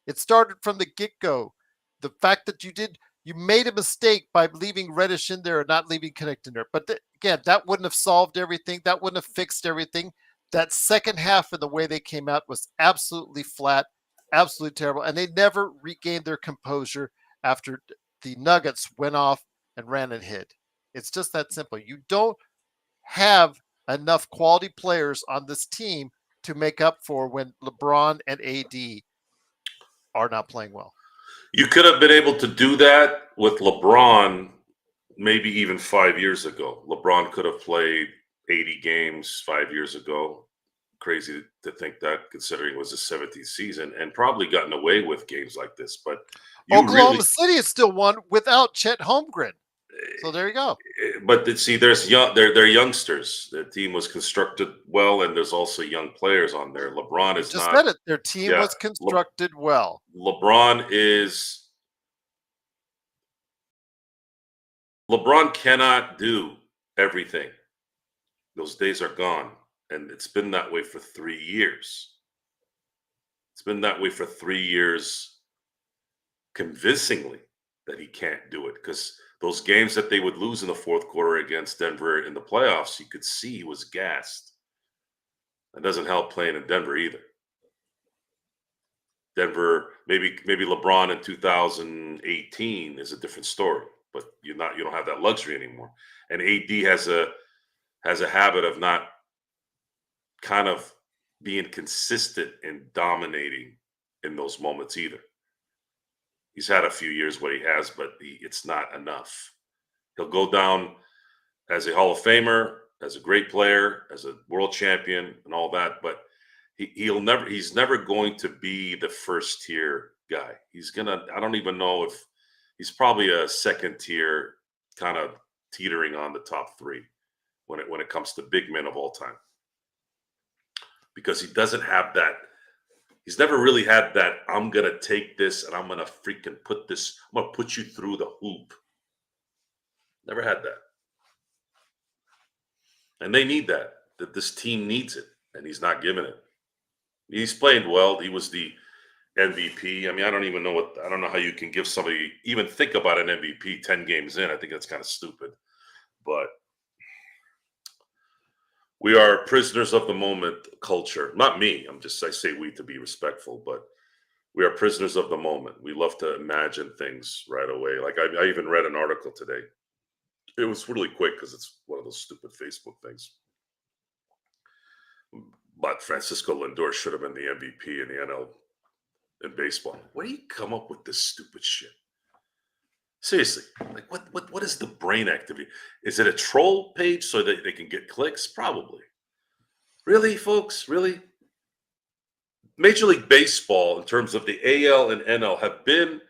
It started from the get-go. The fact that you made a mistake by leaving Reddish in there and not leaving Connect in there. But again, that wouldn't have solved everything. That wouldn't have fixed everything. That second half and the way they came out was absolutely flat, absolutely terrible. And they never regained their composure after the Nuggets went off and ran and hid. It's just that simple. You don't have enough quality players on this team to make up for when LeBron and AD are not playing well.
You could have been able to do that with LeBron maybe even 5 years ago. LeBron could have played 80 games 5 years ago. Crazy to think that, considering it was his 17th season, and probably gotten away with games like this. But
Oklahoma City is still won without Chet Holmgren. So there you go.
But see, they're youngsters. Their team was constructed well, and there's also young players on there. LeBron is
just
not.
Said it. Their team was constructed well.
LeBron cannot do everything. Those days are gone, and it's been that way for 3 years. It's been that way for 3 years, convincingly, that he can't do it, because those games that they would lose in the fourth quarter against Denver in the playoffs, you could see he was gassed. That doesn't help playing in Denver either. Denver, maybe LeBron in 2018 is a different story, but you don't have that luxury anymore. And AD has a habit of not kind of being consistent and dominating in those moments either. He's had a few years where he has, but it's not enough. He'll go down as a Hall of Famer, as a great player, as a world champion, and all that. But he's never going to be the first tier guy. I don't even know if he's probably a second tier, kind of teetering on the top 3 when it comes to big men of all time, because he doesn't have that. He's never really had that, I'm going to take this and I'm going to freaking I'm going to put you through the hoop. Never had that. And they need that this team needs it, and he's not giving it. He's playing well. He was the MVP. I mean, I don't know how you can give somebody, even think about an MVP 10 games in. I think that's kind of stupid. But we are prisoners of the moment culture. Not me. I say we to be respectful, but we are prisoners of the moment. We love to imagine things right away. Like I even read an article today. It was really quick because it's one of those stupid Facebook things. But Francisco Lindor should have been the MVP in the NL in baseball. Where do you come up with this stupid shit? Seriously, like what is the brain activity? Is it a troll page so that they can get clicks? Probably. Really, folks? Really? Major League Baseball, in terms of the AL and NL, have been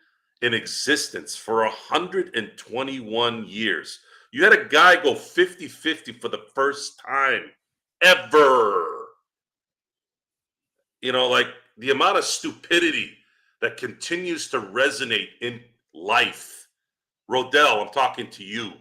in existence for 121 years. You had a guy go 50-50 for the first time ever. You know, like the amount of stupidity that continues to resonate in life. Rodell, I'm talking to you.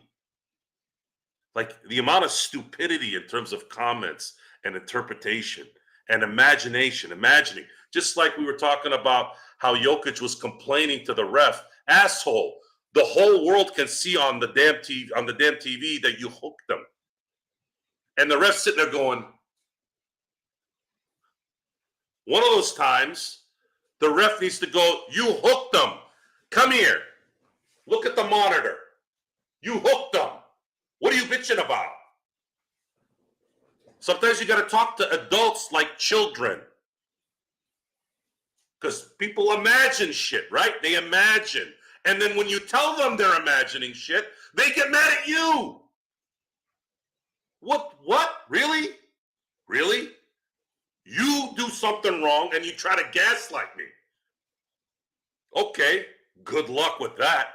Like the amount of stupidity in terms of comments and interpretation and imagining. Just like we were talking about how Jokic was complaining to the ref, asshole. The whole world can see on the damn TV that you hooked them. And the ref sitting there going, one of those times, the ref needs to go, you hooked them. Come here. Look at the monitor. You hooked them. What are you bitching about? Sometimes you got to talk to adults like children. Because people imagine shit, right? They imagine. And then when you tell them they're imagining shit, they get mad at you. What? Really? Really? You do something wrong and you try to gaslight me. Okay, good luck with that.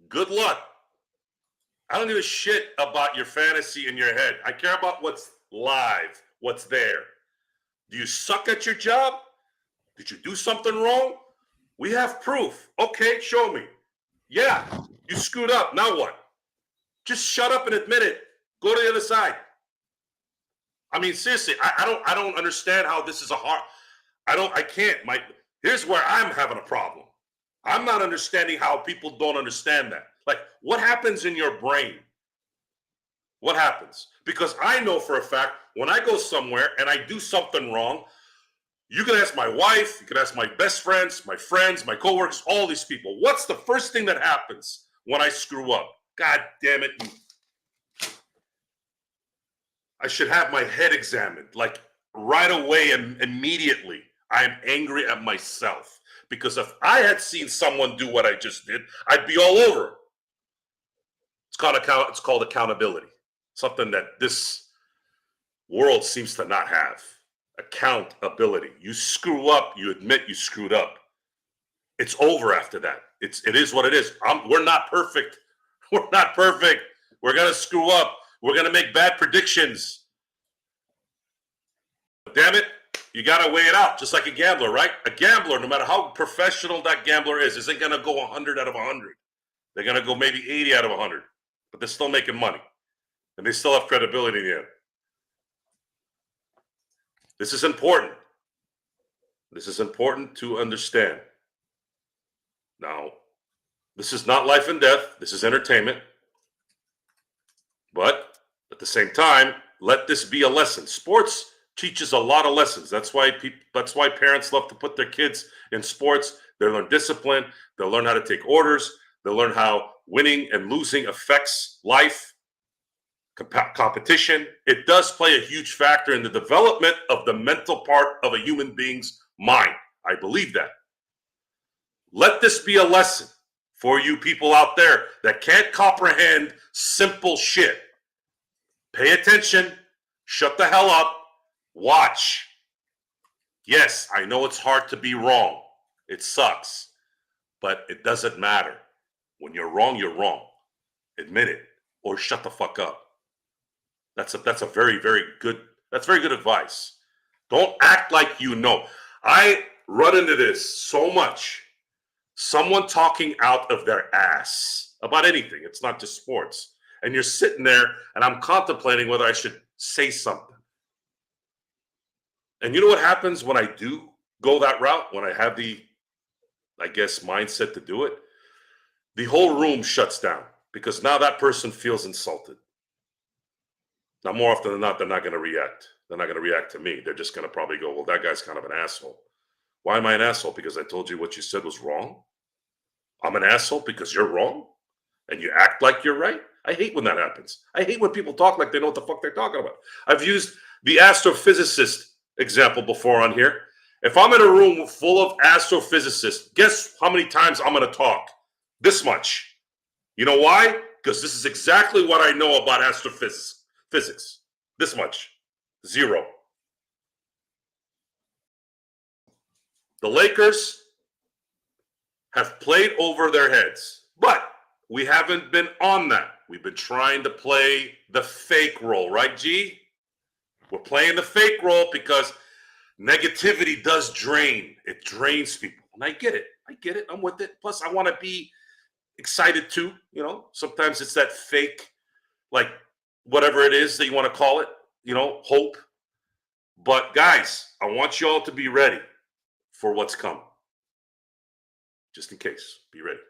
Good luck. I don't give a shit about your fantasy in your head. I care about what's live, what's there. Do you suck at your job? Did you do something wrong? We have proof. Okay, show me. Yeah, you screwed up. Now what? Just shut up and admit it. Go to the other side. I mean, seriously, I don't understand how this is a hard. I can't. Here's where I'm having a problem. I'm not understanding how people don't understand that. Like, what happens in your brain? What happens? Because I know for a fact, when I go somewhere and I do something wrong, you can ask my wife, you can ask my best friends, my coworkers, all these people. What's the first thing that happens when I screw up? God damn it. I should have my head examined, like right away and immediately. I am angry at myself. Because if I had seen someone do what I just did, I'd be all over. It's called accountability. Something that this world seems to not have. Accountability. You screw up, you admit you screwed up. It's over after that. It is what it is. We're not perfect. We're not perfect. We're gonna screw up. We're gonna make bad predictions. But damn it, you gotta weigh it out, just like a gambler, right? A gambler, no matter how professional that gambler is, isn't gonna go 100 out of 100. They're gonna go maybe 80 out of 100, but they're still making money, and they still have credibility in the end. This is important. This is important to understand. Now, this is not life and death. This is entertainment. But at the same time, let this be a lesson. Sports teaches a lot of lessons. That's why parents love to put their kids in sports. They learn discipline. They'll learn how to take orders. They'll learn how winning and losing affects life, competition. It does play a huge factor in the development of the mental part of a human being's mind. I believe that. Let this be a lesson for you people out there that can't comprehend simple shit. Pay attention. Shut the hell up. Watch. Yes, I know it's hard to be wrong. It sucks. But it doesn't matter. When you're wrong, you're wrong. Admit it or shut the fuck up. That's very, very good. That's very good advice. Don't act like you know. I run into this so much. Someone talking out of their ass about anything. It's not just sports. And you're sitting there and I'm contemplating whether I should say something. And you know what happens when I do? go that route, when I have the, I guess, mindset to do it, the whole room shuts down because now that person feels insulted. Now, more often than not, they're not going to react. They're not going to react to me. They're just going to probably go, well, that guy's kind of an asshole. Why am I an asshole? Because I told you what you said was wrong? I'm an asshole because you're wrong and you act like you're right? I hate when that happens. I hate when people talk like they know what the fuck they're talking about. I've used the astrophysicist example before on here. If I'm in a room full of astrophysicists, guess how many times I'm going to talk? This much. You know why? Because this is exactly what I know about astrophysics. This much. 0. The Lakers have played over their heads, but we haven't been on that. We've been trying to play the fake role, right, G? We're playing the fake role because negativity does drain. It drains people. And I get it. I'm with it. Plus, I want to be excited too. You know, sometimes it's that fake, like whatever it is that you want to call it, hope. But guys, I want you all to be ready for what's coming. Just in case, be ready.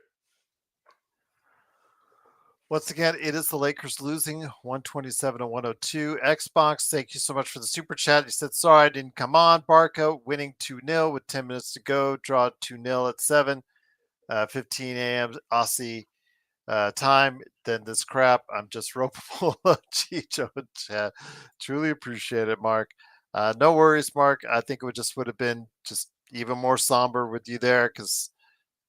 Once again, it is the Lakers losing 127-102. Xbox, thank you so much for the super chat. You said, sorry, I didn't come on. Barco winning 2-0 with 10 minutes to go. Draw 2-0 at 7, 15 a.m. Aussie time. Then this crap, I'm just ropeable. Chicho chat. Truly appreciate it, Mark. No worries, Mark. I think it would have been just even more somber with you there because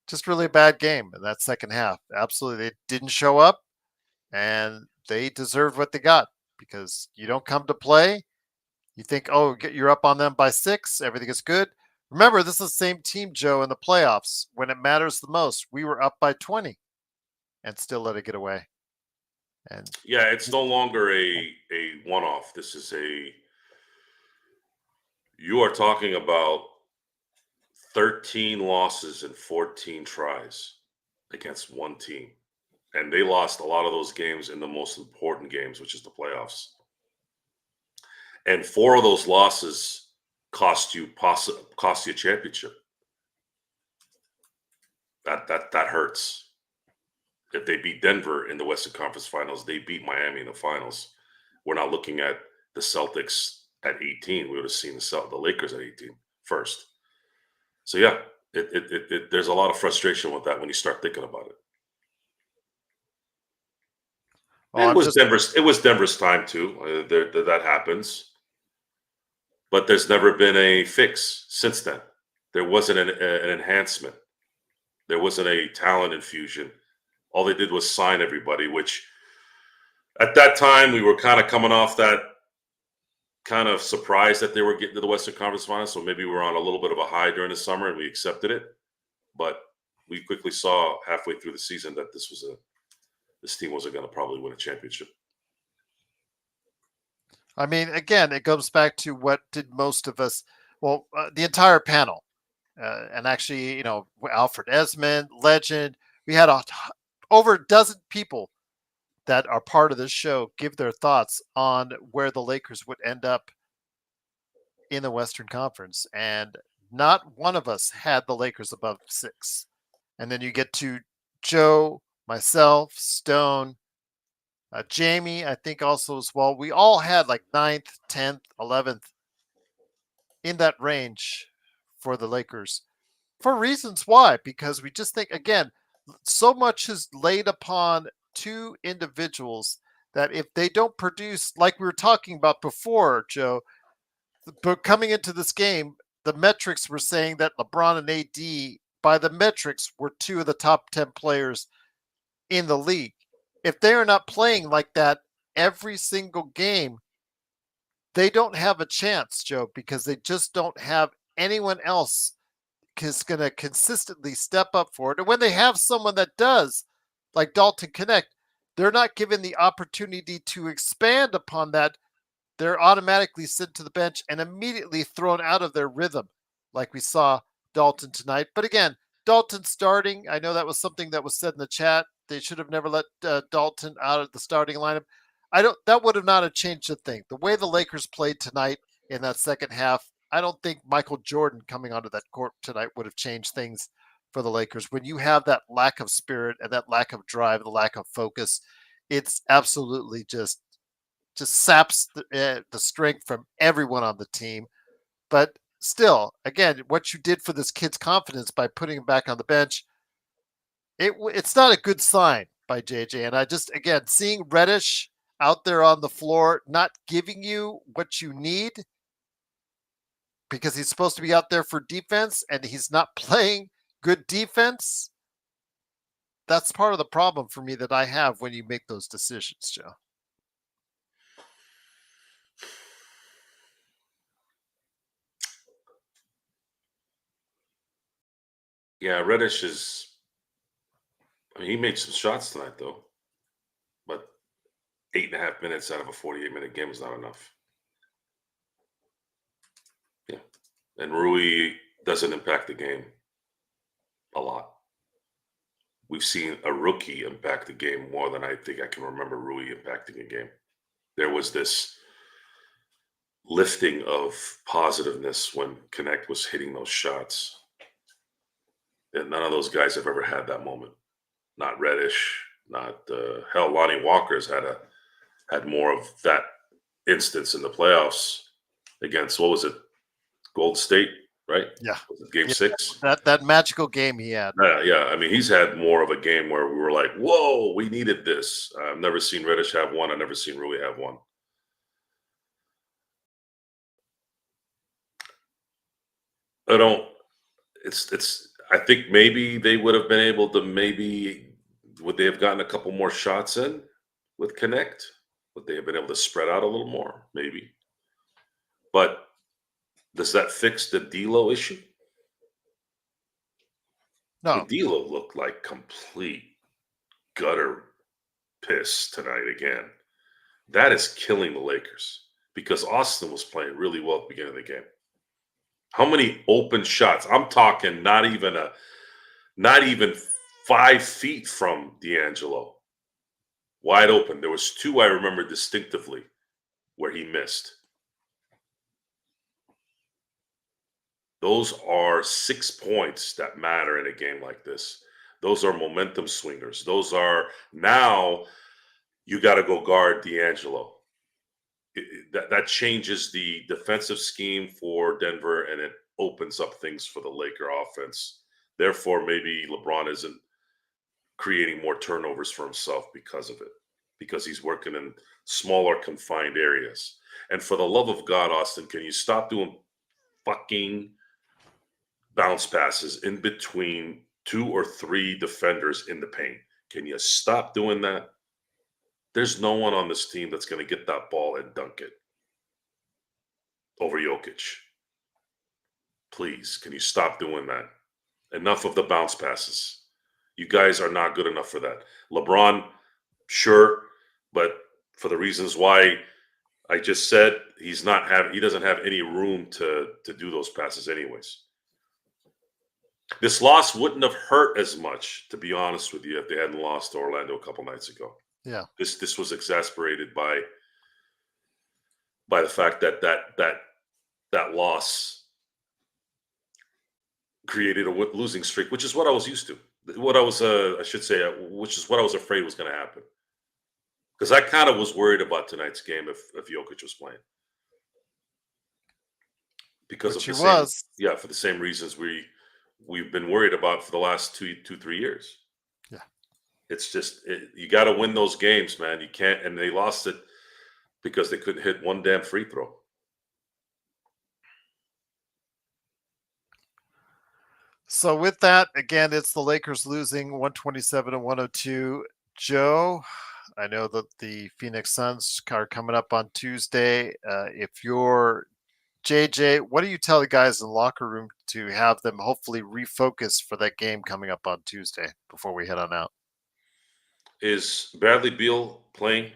just really a bad game in that second half. Absolutely. They didn't show up. And they deserved what they got because you don't come to play. You think, oh, you're up on them by 6. Everything is good. Remember, this is the same team, Joe, in the playoffs. When it matters the most, we were up by 20 and still let it get away. And
yeah, it's no longer a one-off. This is you are talking about 13 losses and 14 tries against one team. And they lost a lot of those games in the most important games, which is the playoffs. And 4 of those losses cost you a championship. That hurts. If they beat Denver in the Western Conference Finals, they beat Miami in the finals. We're not looking at the Celtics at 18. We would have seen the Lakers at 18 first. So yeah, there's a lot of frustration with that when you start thinking about it. It was Denver's time too. That happens, but there's never been a fix since then. There wasn't an enhancement. There wasn't a talent infusion. All they did was sign everybody, which at that time we were kind of coming off that kind of surprise that they were getting to the Western Conference Finals. So maybe we were on a little bit of a high during the summer and we accepted it. But we quickly saw halfway through the season that this team wasn't going to probably win a championship.
I mean, again, it goes back to what did most of us, the entire panel, and actually, Alfred Esmond, legend, we had over a dozen people that are part of this show give their thoughts on where the Lakers would end up in the Western Conference. And not one of us had the Lakers above 6. And then you get to Joe, myself, Stone, Jamie, I think also as well. We all had like 9th, 10th, 11th in that range for the Lakers for reasons why. Because we just think, again, so much is laid upon 2 individuals that if they don't produce, like we were talking about before, Joe, but coming into this game, the metrics were saying that LeBron and AD, by the metrics, were 2 of the top 10 players in the league. If they are not playing like that every single game, they don't have a chance, Joe, because they just don't have anyone else is going to consistently step up for it. And when they have someone that does, like Dalton Connect, they're not given the opportunity to expand upon that. They're automatically sent to the bench and immediately thrown out of their rhythm, like we saw Dalton tonight. But again, Dalton starting, I know that was something that was said in the chat. They should have never let Dalton out of the starting lineup. That would have not have changed a thing. The way the Lakers played tonight in that second half, I don't think Michael Jordan coming onto that court tonight would have changed things for the Lakers. When you have that lack of spirit and that lack of drive, the lack of focus, it's absolutely just saps the strength from everyone on the team. But still, again, what you did for this kid's confidence by putting him back on the bench, it's not a good sign by JJ. And I just, again, seeing Reddish out there on the floor, not giving you what you need because he's supposed to be out there for defense and he's not playing good defense. That's part of the problem for me that I have when you make those decisions, Joe.
Yeah, Reddish is. I mean, he made some shots tonight, though. But 8.5 minutes out of a 48-minute game is not enough. Yeah. And Rui doesn't impact the game a lot. We've seen a rookie impact the game more than I think I can remember Rui impacting a game. There was this lifting of positiveness when Connect was hitting those shots. And none of those guys have ever had that moment. Not Reddish, not hell. Lonnie Walker's had more of that instance in the playoffs against, what was it, Gold State, right?
Yeah.
Was it game
Yeah.
6?
That magical game he had.
Yeah. I mean, he's had more of a game where we were like, whoa, we needed this. I've never seen Reddish have one. I've never seen Rui have one. I don't. I think maybe they would have been able to. Would they have gotten a couple more shots in with Connect? Would they have been able to spread out a little more? Maybe. But does that fix the D'Lo issue?
No.
D'Lo looked like complete gutter piss tonight again. That is killing the Lakers because Austin was playing really well at the beginning of the game. How many open shots? I'm talking not even 5 feet from D'Angelo. Wide open. There was 2 I remember distinctively where he missed. Those are 6 points that matter in a game like this. Those are momentum swingers. Those are, now you got to go guard D'Angelo. That changes the defensive scheme for Denver, and it opens up things for the Laker offense. Therefore, maybe LeBron isn't creating more turnovers for himself because of it, because he's working in smaller, confined areas. And for the love of God, Austin, can you stop doing fucking bounce passes in between 2 or 3 defenders in the paint? Can you stop doing that? There's no one on this team that's going to get that ball and dunk it over Jokic. Please, can you stop doing that? Enough of the bounce passes. You guys are not good enough for that. LeBron, sure, but for the reasons why I just said, he doesn't have any room to do those passes anyways. This loss wouldn't have hurt as much, to be honest with you, if they hadn't lost to Orlando a couple nights ago.
Yeah.
This was exasperated by the fact that loss created a losing streak, which is what I was used to. What I was, I should say, which is what I was afraid was going to happen. Because I kind of was worried about tonight's game if Jokic was playing. Because
Which
of
he was.
Yeah, for the same reasons we've been worried about for the last 2-3 years.
Yeah.
It's just, you got to win those games, man. You can't, and they lost it because they couldn't hit one damn free throw.
So with that, again, it's the Lakers losing 127-102. Joe, I know that the Phoenix Suns are coming up on Tuesday. If you're JJ, what do you tell the guys in the locker room to have them hopefully refocus for that game coming up on Tuesday before we head on out?
Is Bradley Beal playing?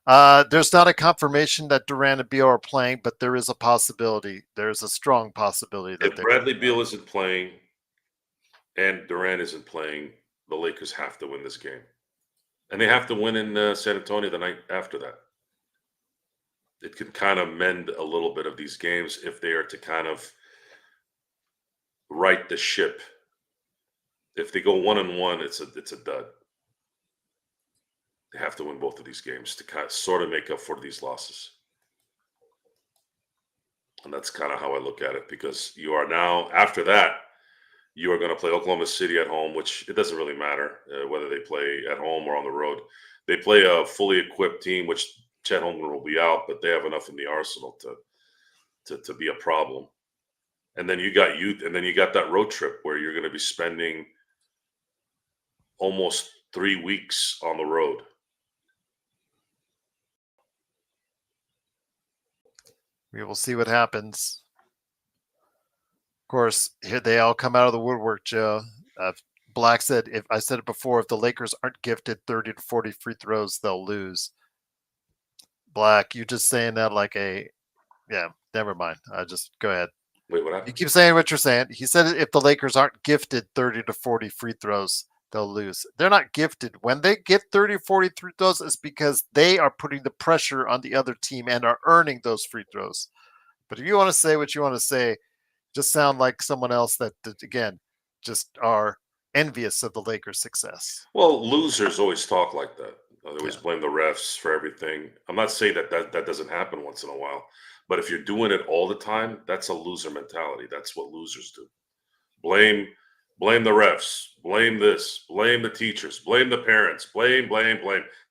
There's not a confirmation that Durant and Beal are playing, but there is a possibility. There's a strong possibility that
If Bradley Beal isn't playing and Durant isn't playing, the Lakers have to win this game. And they have to win in San Antonio the night after that. it can kind of mend a little bit of these games if they are to kind of right the ship. If they go 1-1, it's a dud. They have to win both of these games to kind of sort of make up for these losses. And that's kind of how I look at it, because you are now, after that, you are going to play Oklahoma City at home, which it doesn't really matter whether they play at home or on the road. They play a fully equipped team, which Chet Holmgren will be out, but they have enough in the arsenal to be a problem. And then you got youth, and then you got that road trip where you're going to be spending almost 3 weeks on the road.
We will see what happens. Of course, here they all come out of the woodwork, Joe. Black said, "If I said it before, if the Lakers aren't gifted 30 to 40 free throws, they'll lose." Black, you just saying that like yeah, never mind. I just go ahead.
Wait, what
You
happened?
keep saying what you're saying. He said if the Lakers aren't gifted 30 to 40 free throws, they'll lose. They're not gifted. When they get 30, 40 free throws, it's because they are putting the pressure on the other team and are earning those free throws. But if you want to say what you want to say, just sound like someone else that again, just are envious of the Lakers' success.
Well, losers always talk like that. They always
Yeah.
blame the refs for everything. I'm not saying that doesn't happen once in a while, but if you're doing it all the time, that's a loser mentality. That's what losers do. Blame blame the refs, blame this, blame the teachers, blame the parents, blame.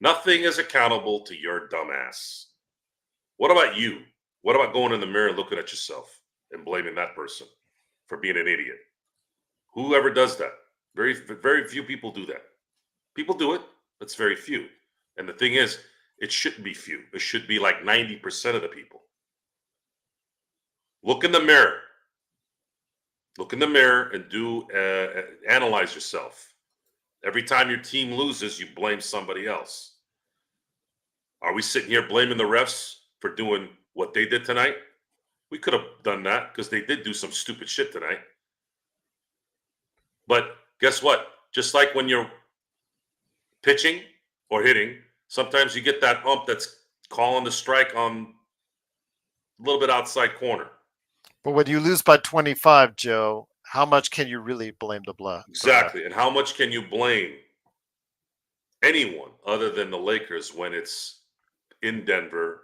Nothing is accountable to your dumbass. What about you? What about going in the mirror and looking at yourself and blaming that person for being an idiot? Whoever does that? Very few people do that. People do it, but it's very few. And the thing is, it shouldn't be few. It should be like 90% of the people. Look in the mirror. Look in the mirror and analyze yourself. Every time your team loses, you blame somebody else. Are we sitting here blaming the refs for doing what they did tonight? We could have done that because they did do some stupid shit tonight. But guess what? Just like when you're pitching or hitting, sometimes you get that ump that's calling the strike on a little bit outside corner.
But when you lose by 25, Joe, how much can you really blame the ref?
Exactly. And how much can you blame anyone other than the Lakers when it's in Denver,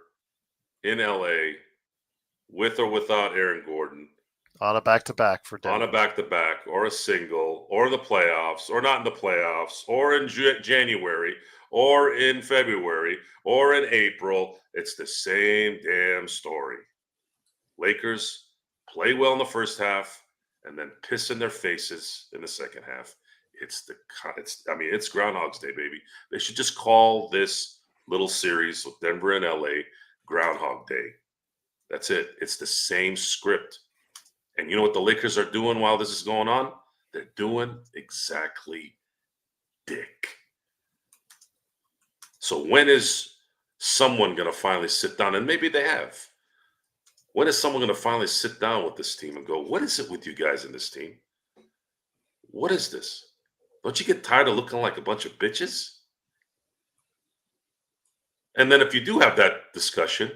in LA, with or without Aaron Gordon,
On a back-to-back for Denver.
on a back-to-back or a single, or the playoffs, or not in the playoffs, or in January, or in February, or in April? It's the same damn story. Lakers play well in the first half and then piss in their faces in the second half. It's Groundhog's Day, baby. They should just call this little series with Denver and LA Groundhog Day. That's it. It's the same script. And you know what the Lakers are doing while this is going on? They're doing exactly dick. So when is someone going to finally sit down? And maybe they have. When is someone going to finally sit down with this team and go, what is it with you guys in this team? What is this? Don't you get tired of looking like a bunch of bitches? And then if you do have that discussion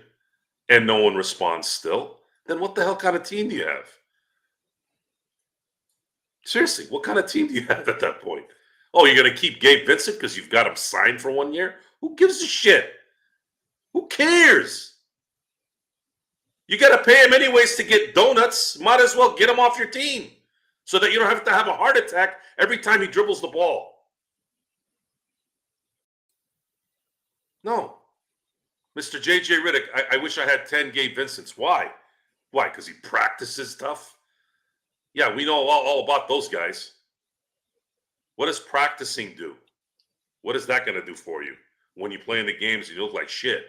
and no one responds still, then what the hell kind of team do you have? Seriously, what kind of team do you have at that point? Oh, you're going to keep Gabe Vincent because you've got him signed for 1 year? Who gives a shit? Who cares? You got to pay him anyways to get donuts. Might as well get him off your team so that you don't have to have a heart attack every time he dribbles the ball. No. Mr. J.J. Redick, I wish I had 10 Gabe Vincents. Why? Why? Because he practices tough? Yeah, we know all about those guys. What does practicing do? What is that going to do for you when you play in the games and you look like shit?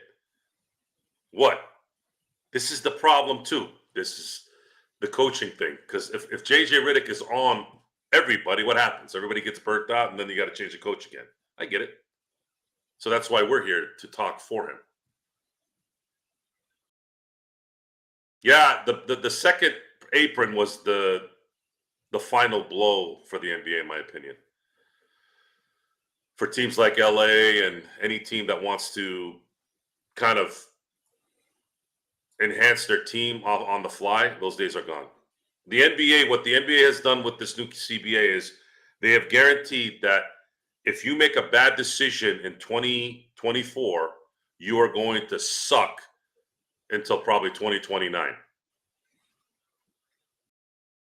What? This is the problem too. This is the coaching thing. Because if J.J. Redick is on everybody, what happens? Everybody gets burnt out and then you got to change the coach again. I get it. So that's why we're here to talk for him. Yeah, the second apron was the final blow for the NBA, in my opinion. For teams like LA and any team that wants to kind of enhance their team on the fly, those days are gone. The NBA, what the NBA has done with this new CBA is they have guaranteed that if you make a bad decision in 2024, you are going to suck until probably 2029.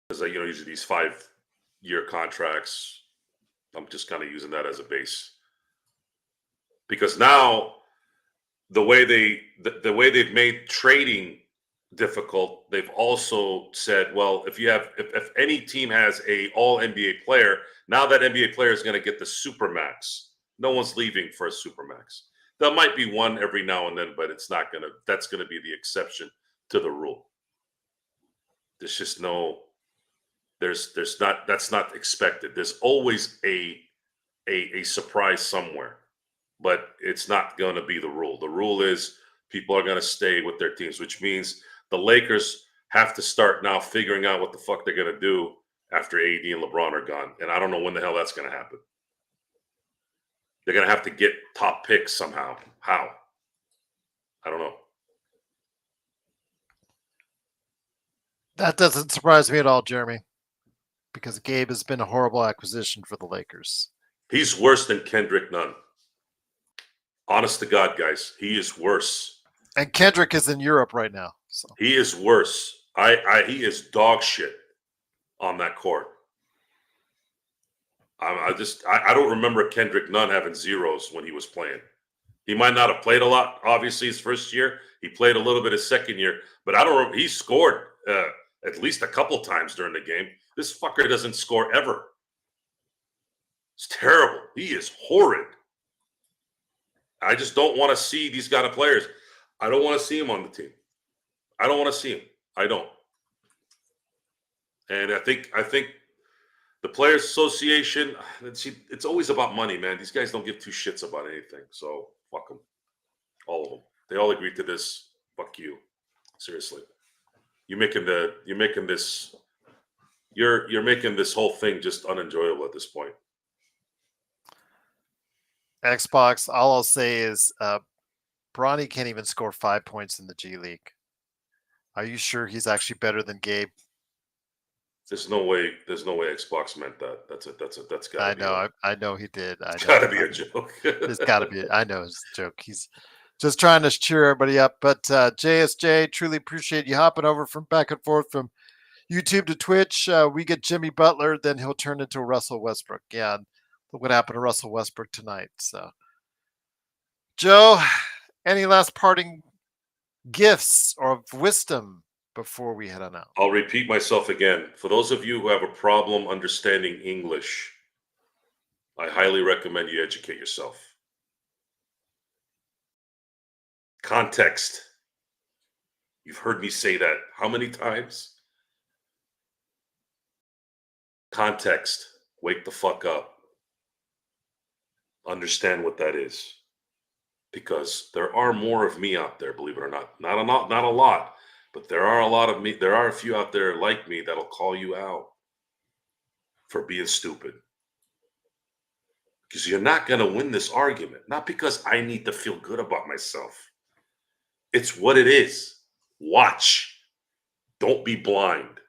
Because usually these 5-year contracts, I'm just kind of using that as a base. Because now the way they've made trading difficult, they've also said, well, if any team has a all NBA player, now that NBA player is going to get the supermax. No one's leaving for a supermax. There might be one every now and then, but that's going to be the exception to the rule. There's just that's not expected. There's always a surprise somewhere, but it's not going to be the rule. The rule is people are going to stay with their teams, which means the Lakers have to start now figuring out what the fuck they're going to do after AD and LeBron are gone. And I don't know when the hell that's going to happen. They're going to have to get top picks somehow. How? I don't know.
That doesn't surprise me at all, Jeremy, because Gabe has been a horrible acquisition for the Lakers.
He's worse than Kendrick Nunn. Honest to God, guys, he is worse.
And Kendrick is in Europe right now. So
he is worse. He is dog shit on that court. I don't remember Kendrick Nunn having zeros when he was playing. He might not have played a lot, obviously, his first year. He played a little bit his second year, but I don't remember. He scored at least a couple times during the game. This fucker doesn't score ever. It's terrible. He is horrid. I just don't want to see these kind of players. I don't want to see him on the team. I don't want to see him. I don't. And I think the Players Association, it's always about money, man. These guys don't give two shits about anything. So fuck them. All of them. They all agreed to this. Fuck you. Seriously. You're making this whole thing just unenjoyable at this point.
Xbox, all I'll say is Bronny can't even score 5 points in the G League. Are you sure he's actually better than Gabe?
There's no way Xbox meant that. That's gotta be.
I know he did.
It's gotta be a joke.
It's gotta be. I know it's a joke. He's just trying to cheer everybody up. But JSJ, truly appreciate you hopping over from back and forth from YouTube to Twitch. We get Jimmy Butler, then he'll turn into Russell Westbrook. Yeah, look what happened to Russell Westbrook tonight. So, Joe, any last parting gifts or wisdom before we head on out?
I'll repeat myself again. For those of you who have a problem understanding English, I highly recommend you educate yourself. Context. You've heard me say that how many times? Context. Wake the fuck up. Understand what that is. Because there are more of me out there, believe it or not. Not a lot, but there are a lot of me. There are a few out there like me that'll call you out for being stupid. Because you're not going to win this argument. Not because I need to feel good about myself. It's what it is. Watch. Don't be blind.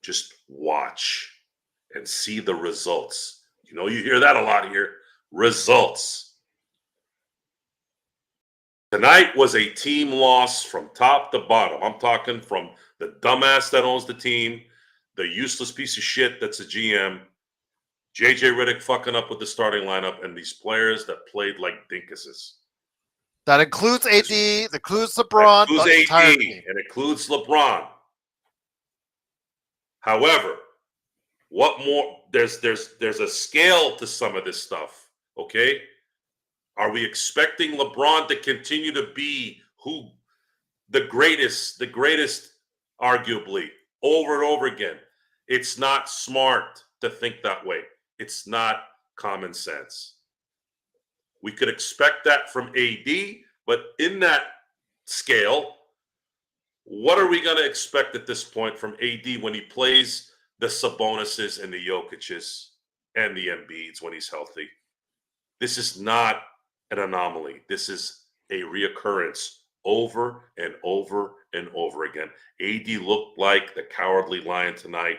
Just watch and see the results. You hear that a lot here. Results. Tonight was a team loss from top to bottom. I'm talking from the dumbass that owns the team, the useless piece of shit that's a GM, JJ Redick fucking up with the starting lineup, and these players that played like dinkuses.
That includes AD, that includes LeBron,
that includes AD, and includes LeBron. However, what more? There's a scale to some of this stuff. Okay, are we expecting LeBron to continue to be the greatest, arguably, over and over again? It's not smart to think that way. It's not common sense. We could expect that from AD, but in that scale, what are we going to expect at this point from AD when he plays the Sabonises and the Jokic's and the Embiids when he's healthy? This is not an anomaly. This is a reoccurrence over and over and over again. AD looked like the cowardly lion tonight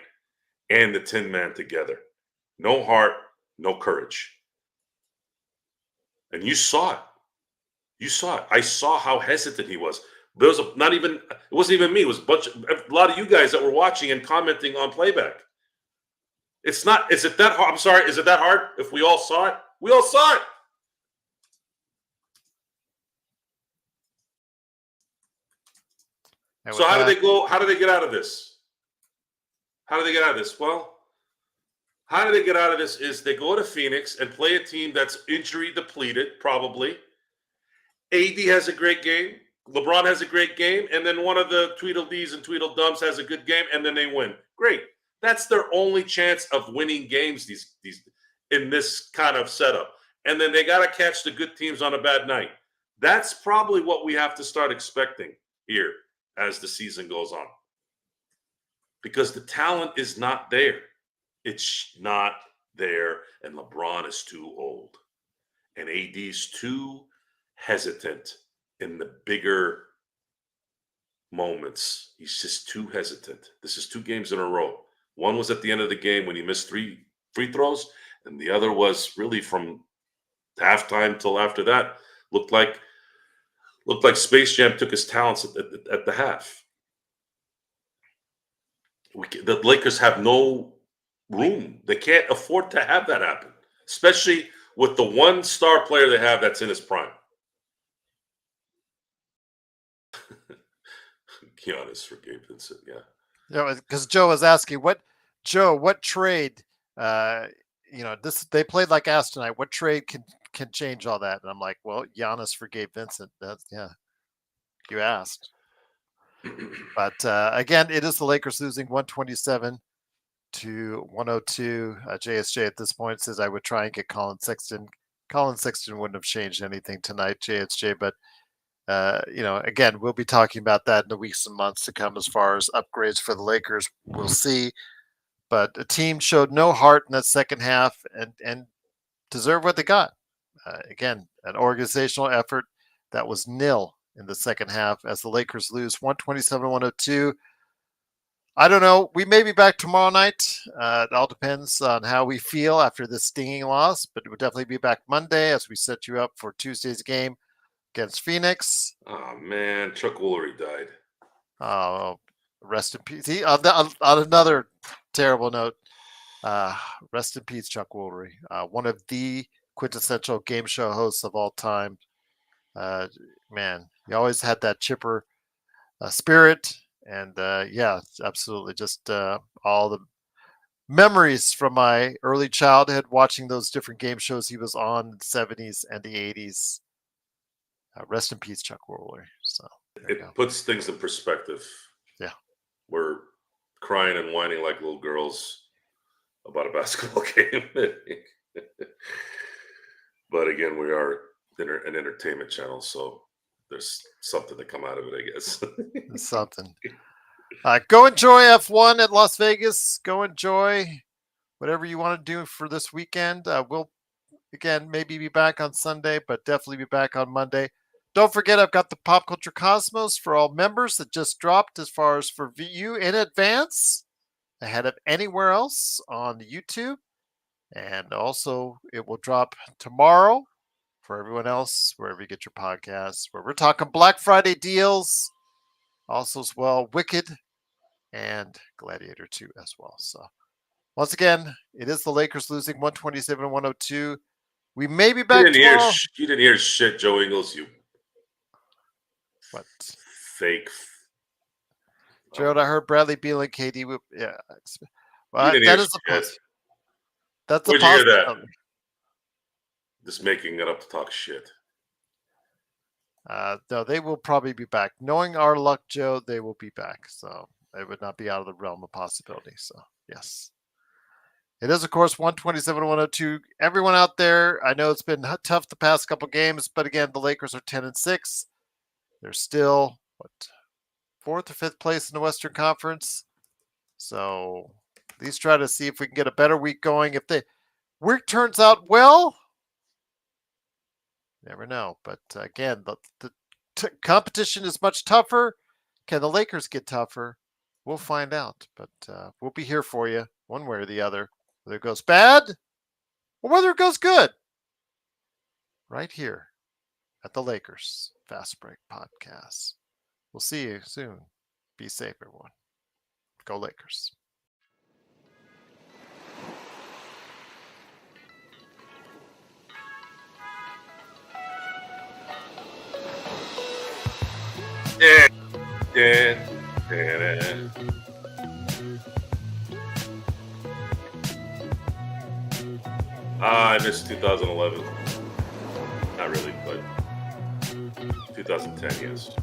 and the Tin Man together. No heart, no courage. And you saw it. You saw it. I saw how hesitant he was. There was it wasn't even me. It was a lot of you guys that were watching and commenting on playback. Is it that hard? I'm sorry. Is it that hard if we all saw it? We all saw it. So how do they go? How do they get out of this? How do they get out of this? Well, how do they get out of this is they go to Phoenix and play a team that's injury depleted, probably. AD has a great game. LeBron has a great game. And then one of the Tweedledees and Tweedledums has a good game, and then they win. Great. That's their only chance of winning games these in this kind of setup. And then they got to catch the good teams on a bad night. That's probably what we have to start expecting here as the season goes on. Because the talent is not there. It's not there. And LeBron is too old. And AD's too hesitant in the bigger moments. He's just too hesitant. This is 2 games in a row. One was at the end of the game when he missed 3 free throws, and the other was really from halftime till after that. Looked like Space Jam took his talents at the half. The Lakers have no room. They can't afford to have that happen, especially with the one star player they have that's in his prime. Giannis forgave Vincent, yeah.
Yeah, because Joe was asking what trade, they played like ass tonight. What trade can change all that? And I'm like, well, Giannis forgave Vincent. That's, yeah, you asked. But again, it is the Lakers losing 127 to 102. JSJ at this point says I would try and get Colin Sexton. Colin Sexton wouldn't have changed anything tonight, JSJ, but again, we'll be talking about that in the weeks and months to come as far as upgrades for the Lakers. We'll see. But the team showed no heart in that second half and deserved what they got. Again, an organizational effort that was nil in the second half as the Lakers lose 127-102. I don't know. We may be back tomorrow night. It all depends on how we feel after this stinging loss, but we'll definitely be back Monday as we set you up for Tuesday's game against Phoenix.
Oh, man. Chuck Woolery died.
Oh, rest in peace. On another terrible note, rest in peace, Chuck Woolery. One of the quintessential game show hosts of all time. Man, he always had that chipper spirit. And yeah, absolutely. Just all the memories from my early childhood watching those different game shows he was on in the 70s and the 80s. Rest in peace, Chuck Woolery. So
it puts things in perspective.
Yeah.
We're crying and whining like little girls about a basketball game. But again, we are an entertainment channel, so there's something to come out of it, I guess.
Something. Go enjoy F1 at Las Vegas. Go enjoy whatever you want to do for this weekend. We'll, again, maybe be back on Sunday, but definitely be back on Monday. Don't forget, I've got the Pop Culture Cosmos for all members that just dropped as far as for you in advance, ahead of anywhere else on YouTube. And also, it will drop tomorrow for everyone else, wherever you get your podcasts, where we're talking Black Friday deals, also as well, Wicked and Gladiator 2 as well. So, once again, it is the Lakers losing 127-102. We may be back tomorrow.
You didn't hear shit, Joe Ingles, you
what?
Fake.
Gerald, I heard Bradley Beal and KD. Yeah.
Well, that is a plus.
That's
Where'd
a
you hear that? Just making it up to talk shit.
No, they will probably be back. Knowing our luck, Joe, they will be back. So it would not be out of the realm of possibility. So, yes. It is, of course, 127-102. Everyone out there, I know it's been tough the past couple games, but again, the Lakers are 10-6. They're still, 4th or 5th place in the Western Conference. So at least try to see if we can get a better week going. If the week turns out well, never know. But again, the competition is much tougher. Can the Lakers get tougher? We'll find out. But we'll be here for you one way or the other. Whether it goes bad or whether it goes good. Right here at the Lakers Fast Break Podcast. We'll see you soon. Be safe, everyone. Go Lakers.
I missed 2011. Not really, but 2010, yes.